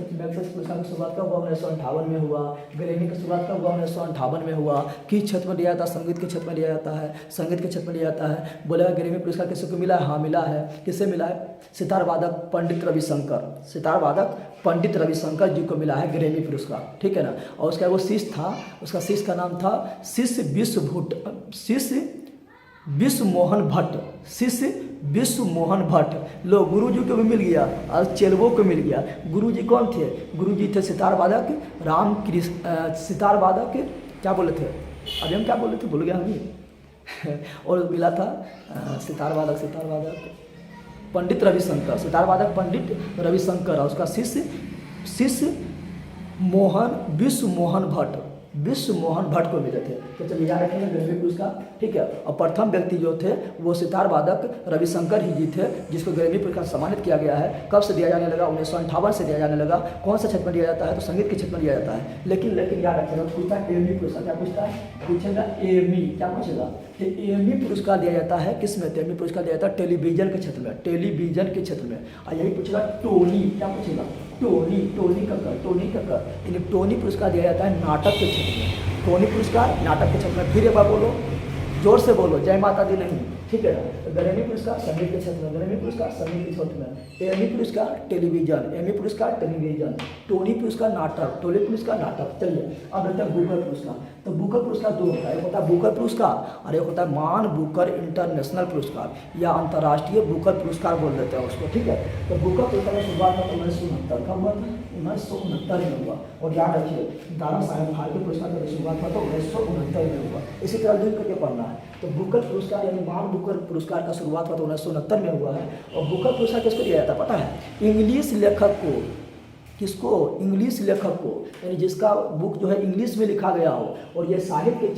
Speaker 1: पुरस्कार की शुरुआत कब हुआ, 1958 में हुआ। ग्रेमी की शुरुआत कब हुआ, 1958 में हुआ। किस क्षेत्र में दिया जाता है, संगीत के क्षेत्र में दिया जाता है, संगीत के क्षेत्र में दिया जाता है। बोलेगा ग्रेमी पुरस्कार किसी को मिला है, हाँ मिला है। किससे मिला है, सितार वादक पंडित रविशंकर, सितार वादक पंडित रविशंकर जी को मिला है ग्रैमी पुरस्कार, ठीक है ना। और उसका वो शिष्य था, उसका शिष्य का नाम था शिष्य विश्व मोहन भट्ट, शिष्य विश्व मोहन भट्ट। लो गुरु जी को भी मिल गया और चेलवों को मिल गया। गुरु जी कौन थे? गुरु जी थे सितार वादक राम कृष्ण, सितार वादक क्या बोले थे अभी हम, क्या बोले थे भूल गया हम और मिला था सितार वादक पंडित रविशंकर, सितार वादक पंडित रविशंकर और उसका शिष्य विश्व मोहन भट्ट को मिले थे। तो चलिए याद रखेंगे ग्रैमी पुरस्कार, ठीक है। और प्रथम व्यक्ति जो थे वो सितार वादक रविशंकर ही जी थे, जिसको ग्रैमी पुरस्कार सम्मानित किया गया है। कब से दिया जाने लगा? 1958 से दिया जाने लगा। कौन सा क्षेत्र में दिया जाता है? तो संगीत के क्षेत्र में दिया जाता है। लेकिन याद रखिएगा, पूछता है एमी पुरस्कार, क्या पूछता है? पूछेगा एमी, क्या पूछेगा? एमी पुरस्कार दिया जाता है किस में? एमी पुरस्कार दिया जाता है टेलीविजन के क्षेत्र में, टेलीविजन के क्षेत्र में। और यही पूछेगा टोनी, क्या पूछेगा? टोनी कक्कर, यानी टोनी पुरस्कार दिया जाता है नाटक के क्षेत्र में। टोनी पुरस्कार नाटक के क्षेत्र में। फिर एक बार बोलो, जोर से बोलो, जय माता दी नहीं, ठीक है ना। तो ग्रैमी पुरस्कार संगीत के क्षेत्र में, ग्रैमी पुरस्कार संगीत के क्षेत्र में, एमी पुरस्कार टेलीविजन, एमी पुरस्कार टेलीविजन, टोनी पुरस्कार नाटक, टोनी पुरस्कार नाटक। चलिए अब देखते हैं बुकर पुरस्कार। तो बुकर पुरस्कार दो होता है, एक होता है बुकर पुरस्कार और एक होता है मान बुकर इंटरनेशनल पुरस्कार या अंतर्राष्ट्रीय बुकर पुरस्कार बोल देते हैं उसको, ठीक है। तो बुकर पुरस्कार की शुरुआत में 1969 का हुआ था, 1969 में हुआ। और याद रखिए दादा साहेब फाल्के पुरस्कार की शुरुआत हुआ तो 1969 में हुआ। इसी तरह लिंक करके पढ़ना है। तो बुकर पुरस्कार यानी मान बुकर पुरस्कार का शुरुआत हुआ तो 1969 में हुआ है। और बुकर पुरस्कार किसको दिया जाता है पता है? इंग्लिश लेखक को। किसको? इंग्लिश लेखक को, यानी जिसका बुक जो है इंग्लिश में लिखा गया हो। और ये साहित्य के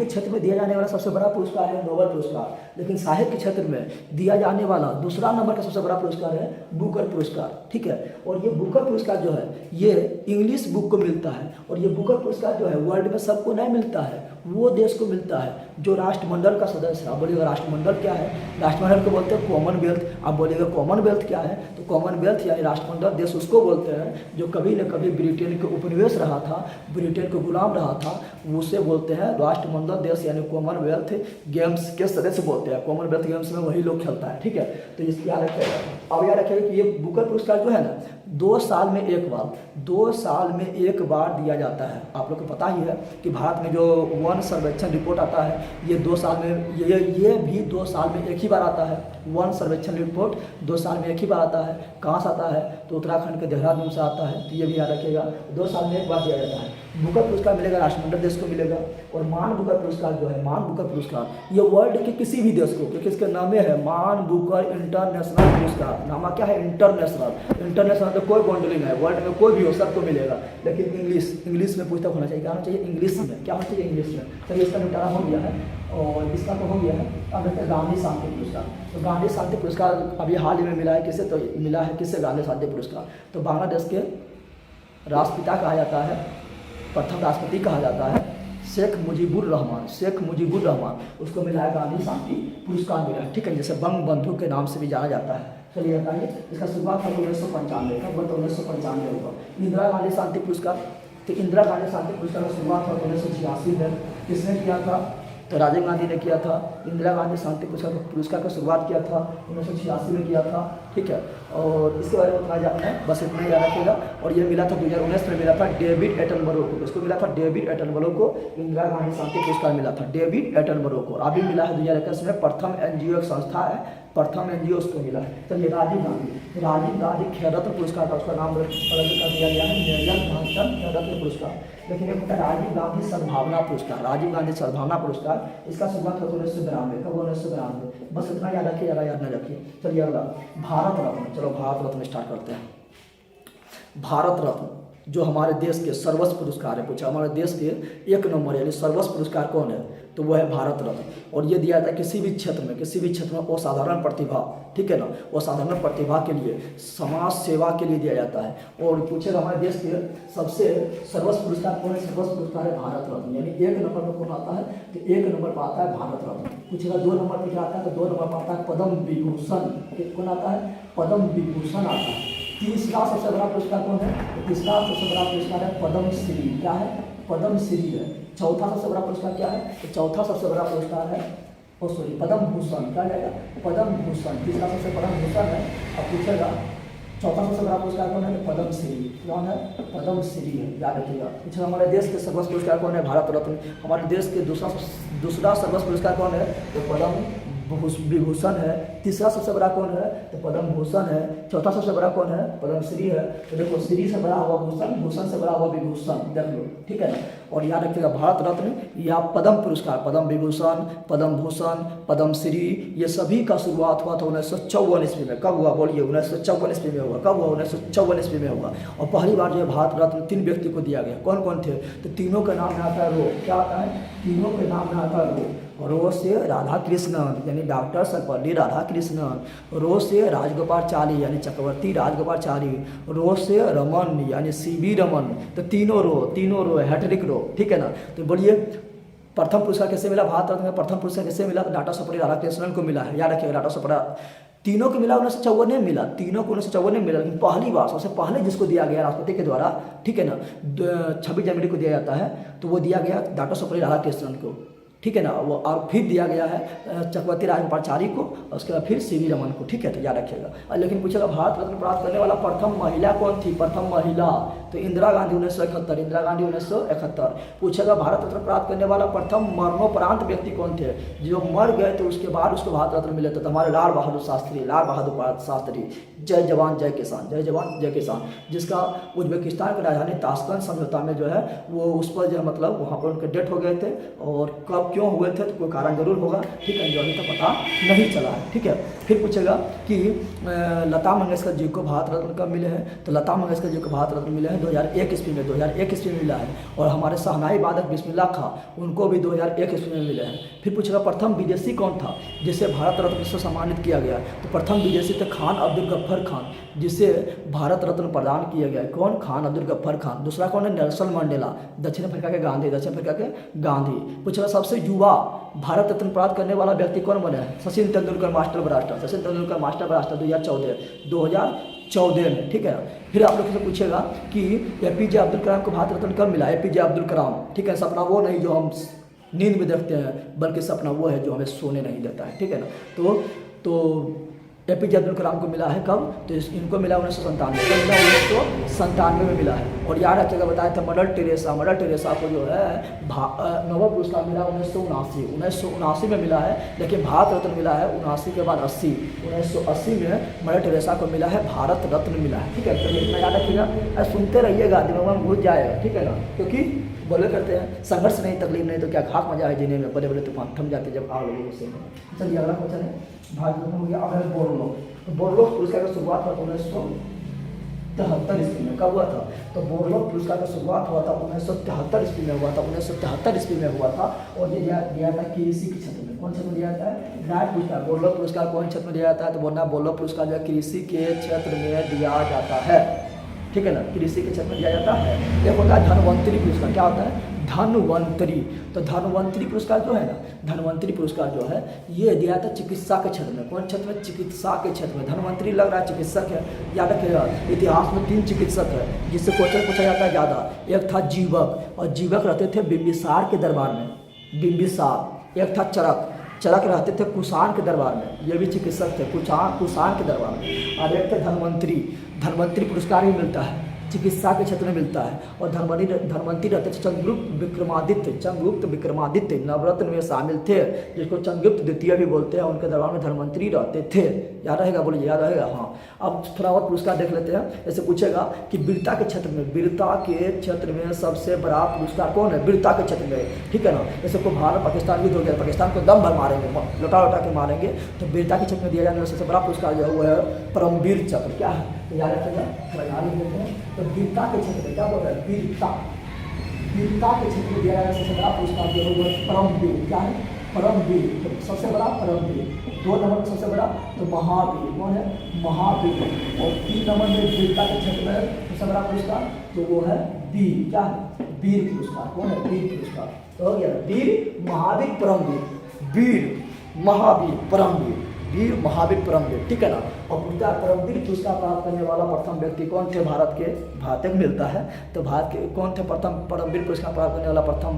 Speaker 1: क्षेत्र में दिया जाने वाला सबसे बड़ा पुरस्कार है नोबेल पुरस्कार। लेकिन साहित्य के क्षेत्र में दिया जाने वाला दूसरा नंबर का सबसे बड़ा पुरस्कार है बुकर पुरस्कार, ठीक है। और ये बुकर पुरस्कार जो है ये इंग्लिश बुक को मिलता है। और ये बुकर पुरस्कार जो है वर्ल्ड में सबको नहीं मिलता है, वो देश को मिलता है जो राष्ट्रमंडल का सदस्य है। आप बोलिएगा राष्ट्रमंडल क्या है? राष्ट्रमंडल को बोलते हैं कॉमनवेल्थ। आप बोलिएगा कॉमनवेल्थ क्या है? तो कॉमनवेल्थ यानी राष्ट्रमंडल देश उसको बोलते हैं जो कभी न कभी ब्रिटेन के उपनिवेश रहा था, ब्रिटेन के गुलाम रहा था, उसे बोलते हैं राष्ट्रमंडल देश यानी कॉमनवेल्थ गेम्स के सदस्य बोलते हैं। कॉमनवेल्थ गेम्स में वही लोग खेलता है, ठीक है। तो इसकी याद रखिएगा। अब याद रखिएगा कि ये बुकर पुरस्कार जो है ना 2 साल में एक बार दिया जाता है। आप लोग को पता ही है कि भारत में जो वन सर्वेक्षण रिपोर्ट आता है ये 2 साल में ये भी 2 साल में एक ही बार आता है। वन सर्वेक्षण रिपोर्ट 2 साल में एक ही बार आता है। कहाँ से आता है? तो उत्तराखंड के देहरादून से आता है। तो ये भी याद रखिएगा 2 साल में एक बार दिया जाता है। बुकर पुरस्कार मिलेगा राष्ट्रमंडल देश को मिलेगा। और मान बुकर पुरस्कार जो है, मान बुकर पुरस्कार ये वर्ल्ड के किसी भी देश को, क्योंकि इसके नामे है मान बुकर इंटरनेशनल पुरस्कार। नामा क्या है? इंटरनेशनल तो कोई बाउंड्री है, वर्ल्ड में कोई भी हो सबको मिलेगा। लेकिन इंग्लिश में पुस्तक होना चाहिए। क्या होना चाहिए? इंग्लिश में। क्या होना चाहिए? इंग्लिश में। चलिए इसका निपटारा हो गया है और इसका तो हो गया है। अब देखते हैं गांधी शांति पुरस्कार। तो गांधी शांति पुरस्कार अभी हाल ही में मिला है किसे? तो मिला है किससे? गांधी शांति पुरस्कार। तो बांग्लादेश के राष्ट्रपिता कहा जाता है, प्रथम राष्ट्रपति कहा जाता है शेख मुजीबुर रहमान, उसको मिला है गांधी शांति पुरस्कार मिला है, ठीक है। जैसे बंग बंधु के नाम से भी जाना जाता है। चलिए बताइए इसका शुरुआत था 1995 का, 1995 हुआ। इंदिरा गांधी शांति पुरस्कार, तो इंदिरा गांधी शांति पुरस्कार की शुरुआत हुआ 1986 में। किसने किया था? तो राजीव गांधी ने किया था। इंदिरा गांधी शांति पुरस्कार का शुरुआत किया था 1986 में किया था, ठीक है। और इसके बारे में उतना जानना है, बस इतना ही याद रखिएगा। और ये मिला था 2019 में मिला था डेविड एटनबरो को। इसको मिला था डेविड एटनबरो को इंदिरा गांधी शांति पुरस्कार मिला था डेविड एटनबरो को। अभी मिला है 2021 में। प्रथम NGO एक संस्था है, प्रथम NGO उसको मिला है। चलिए राजीव गांधी खेल रत्न पुरस्कार था, उसका नाम अलग कर दिया गया है मेजर ध्यानचंद खेल रत्न पुरस्कार। लेकिन एक होता है राजीव गांधी सद्भावना पुरस्कार, राजीव गांधी सद्भावना पुरस्कार। इसका शुरुआत हुआ 1992 का, 1992। बस इतना याद रखिए, ज़्यादा याद न रखिए। चलिए अगला भारत रत्न। चलो भारत रत्न स्टार्ट करते हैं। भारत रत्न जो हमारे देश के सर्वोच्च पुरस्कार है, पूछा हमारे देश के 1 नंबर यानी सर्वोच्च पुरस्कार कौन है? तो वो है भारत रत्न। और ये दिया जाता है किसी भी क्षेत्र में असाधारण प्रतिभा, ठीक है ना, असाधारण प्रतिभा के लिए, समाज सेवा के लिए दिया जाता है। और पूछेगा हमारे देश के सबसे सर्वोच्च पुरस्कार कौन है? सर्वोच्च पुरस्कार है भारत रत्न। यानी 1 नंबर पर कौन आता है? तो 1 नंबर पर आता है भारत रत्न। पूछेगा 2 नंबर पर क्या आता है? तो 2 नंबर पर आता है पद्म विभूषण। कौन आता है? पद्म विभूषण आता है। तीसरा सबसे बड़ा पुरस्कार कौन है? तो तीसरा सबसे बड़ा पुरस्कार है पद्म श्री। क्या है? पद्म श्री है। चौथा सबसे बड़ा पुरस्कार क्या है? तो चौथा सबसे बड़ा पुरस्कार है पद्म भूषण। क्या जाएगा? पद्म भूषण। तीसरा सबसे बड़ा भूषण है। अब पूछेगा चौथा सबसे बड़ा पुरस्कार कौन है? पद्म श्री। कौन है? पद्म श्री है, याद रखिएगा। अच्छा, हमारे देश के सर्वोच्च पुरस्कार कौन है? भारत रत्न। हमारे देश के दूसरा सर्वोच्च पुरस्कार कौन है? तो पद्म विभूषण है। तीसरा सबसे बड़ा कौन है? तो पद्म भूषण है। चौथा सबसे बड़ा कौन है? पद्म श्री है। तो देखो, श्री से बड़ा हुआ भूषण, भूषण से बड़ा हुआ विभूषण, देख लो, ठीक है ना। और याद रखिएगा, भारत रत्न या पद्म पुरस्कार, पद्म विभूषण, पद्म भूषण, पद्म श्री, ये सभी का शुरुआत हुआ था 1954 ईस्वी में। कब हुआ? बोलिए, 1954 ईस्वी में हुआ। कब हुआ? 1954 ईस्वी में हुआ। और पहली बार जो है भारत रत्न 3 व्यक्ति को दिया गया। कौन कौन थे? तो तीनों का नाम में आता है रो। क्या आता है? तीनों के नाम में आता है रो। रो से राधा कृष्णन यानी डॉक्टर सर्वपल्ली राधा कृष्णन, रो से राजगोपालाचारी यानी चक्रवर्ती राजगोपालाचारी, रो से रमन यानी सीवी रमन। तो तीनों रो है, हैट्रिक रो, ठीक है ना। तो बोलिए, प्रथम पुरस्कार किसे मिला? भारत रत्न में प्रथम पुरस्कार किसे मिला? डाक्टर सर्वपल्ली राधाकृष्णन को मिला है। याद रखिएगा, डाक्टर सर्वपल्ली, तीनों को मिला 1954 में मिला, तीनों को 1954 में मिला। लेकिन पहली बार, सबसे पहले जिसको दिया गया राष्ट्रपति के द्वारा, ठीक है ना, 26 जनवरी को दिया जाता है, तो वो दिया गया डॉक्टर सर्वपल्ली राधाकृष्णन को, ठीक है ना। वो और फिर दिया गया है चक्रवर्ती राजगोपालाचारी को, और उसके बाद फिर सीवी रमन को, ठीक है। तो याद रखिएगा। लेकिन पूछेगा भारत रत्न प्राप्त करने वाला प्रथम महिला कौन थी? प्रथम महिला तो इंदिरा गांधी 1971, इंदिरा गांधी 1971। पूछेगा भारत रत्न प्राप्त करने वाला प्रथम मरणोपरांत व्यक्ति कौन थे? जो मर गए तो उसके बाद उसको भारत रत्न मिले थे, तो हमारे लाल बहादुर शास्त्री। जय जवान जय किसान, जय जवान जय किसान, जिसका उज्बेकिस्तान की राजधानी ताशकंद समझौता में जो है वो उस पर जो है मतलब वहाँ पर उनके डेथ हो गए थे। और कब क्यों हुए थे तो कोई कारण जरूर होगा, ठीक है, जो अभी तक पता नहीं चला है, ठीक है। फिर पूछेगा कि लता मंगेशकर जी को भारत रत्न कब मिले हैं? तो लता मंगेशकर जी को भारत रत्न मिले हैं 2001 ईस्वी में, 2001 ईस्वी में मिला है। और हमारे शहनाई वादक बिस्मिल्लाह खां, उनको भी 2001 ईस्वी में मिले हैं। फिर पूछेगा प्रथम विदेशी कौन था जिसे भारत रत्न से सम्मानित किया गया? तो प्रथम विदेशी थे खान अब्दुल गफ्फर खान, जिसे भारत रत्न प्रदान किया गया। कौन? खान अब्दुल गफ्फर खान। दूसरा कौन है? नेल्सन मंडेला, दक्षिण अफ्रीका के गांधी, दक्षिण अफ्रीका के गांधी। पूछेगा सबसे युवा भारत रत्न प्राप्त करने वाला व्यक्ति कौन बने हैं? Sachin Tendulkar master blaster, Sachin Tendulkar master blaster 2014 में, ठीक है। फिर आप लोग से पूछेगा कि एपीजे अब्दुल कलाम को भारत रत्न कब मिला? एपीजे अब्दुल कलाम, ठीक है। सपना वो नहीं जो हम नींद में देखते हैं, बल्कि सपना वो है जो हमें सोने नहीं देता है, ठीक है ना। तो एपीजे अब्दुल कलाम को मिला है कब? तो इनको मिला 1997 में मिला है। और याद रखिएगा, बताया था मदर टेरेसा को जो है नोबेल पुरस्कार मिला 1979 में मिला है। लेकिन भारत रत्न मिला है 79 के बाद 1980 में मदर टेरेसा को मिला है भारत रत्न मिला है, ठीक है। तो इतना याद रखिएगा, सुनते रहिएगा, दिमाग में घुस जाएगा, ठीक है ना। क्योंकि बोले करते हैं संघर्ष नहीं तकलीफ नहीं तो क्या खाक मजा है जीने में, बड़े बड़े तूफान थम जाते जब आग लगे उससे। चलिए अगला क्वेश्चन है, भारत रत्न हो गया। अब है बोरलो। तो बोरलो पुरस्कार की शुरुआत हुआ 1973 ईस्वी में। कब हुआ था? तो बोरलो पुरस्कार की शुरुआत हुआ था 1973 ईस्वी में हुआ था, 1973 ईस्वी में हुआ था। और ये दिया था कृषि के क्षेत्र में। कौन क्षेत्र में दिया जाता है? ग्रांट पुरस्कार। बोरलो पुरस्कार कौन क्षेत्र में दिया जाता है? तो बोलना बोरलो पुरस्कार जो है कृषि के क्षेत्र में दिया जाता है, ठीक है ना, कृषि के क्षेत्र में दिया जाता है। एक होता है धनवंतरी पुरस्कार। क्या होता है? धनवंतरी। तो धनवंतरी पुरस्कार जो है ना, धनवंतरी पुरस्कार जो है ये दिया जाता है चिकित्सा के क्षेत्र में। कौन क्षेत्र में? चिकित्सा के क्षेत्र में। धनवंतरी लग रहा है चिकित्सक है, याद रखिएगा। इतिहास में 3 चिकित्सक है जिससे क्वेश्चन पूछा जाता है ज़्यादा। एक था जीवक, और जीवक रहते थे बिम्बिसार के दरबार में, बिम्बिसार। एक था चरक, चरक रहते थे कुषाण के दरबार में, ये भी चिकित्सक थे, कुषाण के दरबार में। और एक थे धनवंतरी। धनवंतरी पुरस्कार भी मिलता है, चिकित्सा के क्षेत्र में मिलता है। और धनवंतरी रहते थे चंद्रगुप्त विक्रमादित्य नवरत्न में शामिल थे, जिसको चंद्रगुप्त द्वितीय भी बोलते हैं। उनके दरबार में धनवंतरी रहते थे। याद रहेगा? बोलिए, याद रहेगा? हाँ। अब थोड़ा और पुरस्कार देख लेते हैं। ऐसे पूछेगा कि वीरता के क्षेत्र में सबसे बड़ा पुरस्कार कौन है? वीरता के क्षेत्र में, ठीक है ना। जैसे को भारत पाकिस्तान युद्ध हो गया, पाकिस्तान को दम भर मारेंगे, लौटा के मारेंगे, तो वीरता के क्षेत्र में दिया जाने वाला सबसे बड़ा पुरस्कार जो है वो है परमवीर चक्र। क्या है? तो याद रखिएगा, थोड़ा याद लेते हैं। तो वीरता के क्षेत्र में क्या बोल रहा है? वीरता के क्षेत्र में दिया जाने वाला सबसे बड़ा पुरस्कार जो है वो परमवीर। क्या है? परमवीर। तो सबसे बड़ा परमवीर। 2 नंबर में सबसे बड़ा तो महावीर। कौन है? महावीर। और 3 नंबर में वीरता के क्षेत्र में सबसे बड़ा पुरस्कार तो वो है वीर। क्या है? वीर पुरस्कार। कौन है? वीर पुरस्कार। तो हो गया वीर, महावीर, परमवीर। वीर, महावीर, परमवीर, वीर, महावीर, परमवीर, ठीक है ना। और परमवीर पुरस्कार प्राप्त करने वाला प्रथम व्यक्ति कौन थे? भारत में मिलता है। तो भारत के कौन थे प्रथम परमवीर पुरस्कार प्राप्त करने वाला प्रथम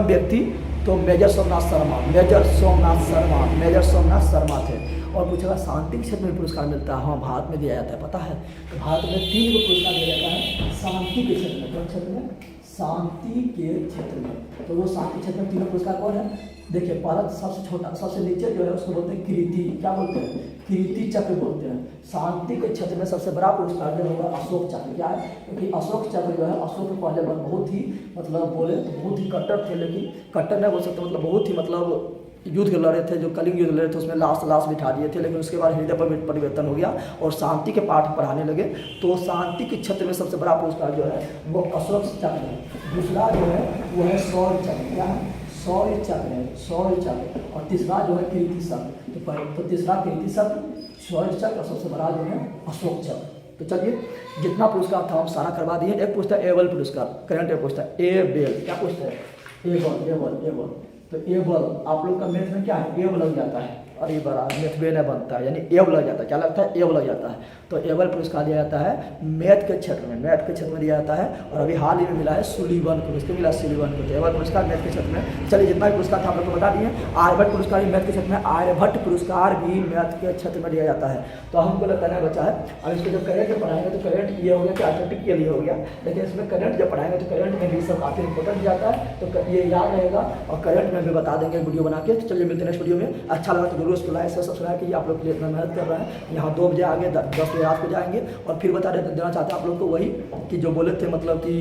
Speaker 1: व्यक्ति? तो major Somnath Sharma, major Somnath Sharma, major Somnath Sharma थे। और पूछेगा शांति के क्षेत्र में पुरस्कार मिलता है, हाँ भारत में दिया जाता है, पता है। तो भारत में 3 को पुरस्कार दिया जाता है शांति के क्षेत्र में। कौन क्षेत्र में? शांति के क्षेत्र में। तो वो शांति क्षेत्र में 3 पुरस्कार कौन है? देखिए, पहला सबसे छोटा, सबसे नीचे जो है उसको बोलते हैं कीर्ति, क्या बोलते हैं? कीर्ति चक्र बोलते हैं। शांति के क्षेत्र में सबसे बड़ा पुरस्कार जो होगा अशोक चक्र। क्या है? क्योंकि अशोक चक्र जो है, अशोक के पहले बहुत ही मतलब बोले तो बहुत ही कट्टर थे, लेकिन कट्टर नहीं बोल सकते, मतलब बहुत ही मतलब युद्ध लड़े थे, जो कलिंग युद्ध लड़े थे उसमें लाश बिठा दिए थे, लेकिन उसके बाद हृदय पर परिवर्तन हो गया और शांति के पाठ पढ़ाने लगे। तो शांति के क्षेत्र में सबसे बड़ा पुरस्कार जो है वो अशोक चक्र है। दूसरा जो है वो है शौर्य चक्र। क्या है? शौर्य चक्र है, शौर्य चक्र। और तीसरा जो है कीर्ति चक्र। तो तीसरा कीर्ति चक्र, शौर्य चक्र और सबसे बड़ा जो है अशोक चक्र। तो चलिए, जितना पुरस्कार था हम सारा करवा दिए। एक पूछता है एबल पुरस्कार, करंट अफेयर पूछता है एबेल। क्या पूछता है? एबल। तो एबल आप लोग का मैथ में क्या है? एब लग जाता है, और ये बड़ा मैथ में नहीं बनता है, यानी एब लग जाता है। क्या लगता है? एब लग जाता है। तो एबल पुरस्कार दिया जाता है मैथ के क्षेत्र में, मैथ के क्षेत्र में दिया जाता है। और अभी हाल ही में मिला है सुलीवन को, इसको मिला सुलीवन को। तो एबल पुरस्कार मैथ के क्षेत्र में। चलिए, जितना भी पुरस्कार था आप लोग को बता दिए। आर्यभट्ट पुरस्कार भी मैथ के क्षेत्र में, आर्यभट्ट पुरस्कार भी मैथ के क्षेत्र में दिया जाता है। तो हमको लगता है बच्चा है, अब इसको जब करंट पढ़ाएंगे तो करंट ये हो गया कि अथलेटिक के लिए हो गया, लेकिन इसमें करंट जब पढ़ाएंगे तो करंट में भी सब काफ़ी इंपॉर्टेंट जाता है। तो ये याद रहेगा और करंट में भी बता देंगे वीडियो बना के। तो चलिए, मिलते हैं नेक्स्ट वीडियो में। अच्छा लगा तो जरूर उसको लाइक से सब्सक्राइब कीजिए। आप लोग के लिए इतना मेहनत कर रहे हैं, यहाँ 2 बजे आगे 10 बजे रात को जाएंगे। और फिर बता देना चाहते हैं आप लोग को वही कि जो बोले थे, मतलब कि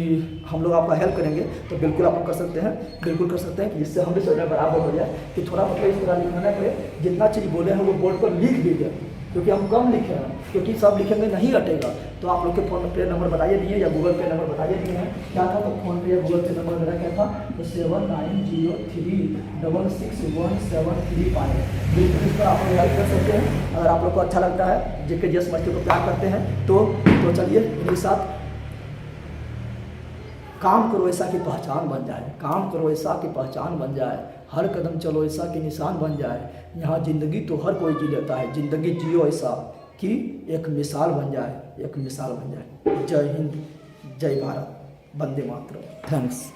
Speaker 1: हम लोग आपका हेल्प करेंगे। तो बिल्कुल आप लोग कर सकते हैं, बिल्कुल कर सकते हैं कि जिससे हम भी सोचना बराबर हो जाए कि थोड़ा मतलब इस तरह लिखना ना पड़े। जितना चीज़ बोले हैं वो बोर्ड पर लिख दीजिए, क्योंकि हम कम लिखे हैं, क्योंकि सब लिखेंगे नहीं अटेगा। तो आप लोग के फ़ोन पे नंबर बताइए दिए या गूगल पे नंबर बताइए दिए हैं। क्या था? तो फ़ोन पे या गूगल पे नंबर मेरा क्या था? तो 7903661735। बिल्कुल इस पर आप लोग हेल्प कर सकते हैं। अगर आप लोग को अच्छा लगता है, जिसके जिस मस्ती को प्यार करते हैं, तो चलिए मेरे साथ काम करो ऐसा कि पहचान बन जाए, काम करो ऐसा कि पहचान बन जाए, हर कदम चलो ऐसा कि निशान बन जाए। यहाँ ज़िंदगी तो हर कोई जी लेता है, ज़िंदगी जियो ऐसा कि एक मिसाल बन जाए, एक मिसाल बन जाए। जय हिंद, जय भारत, वंदे मातरम। थैंक्स।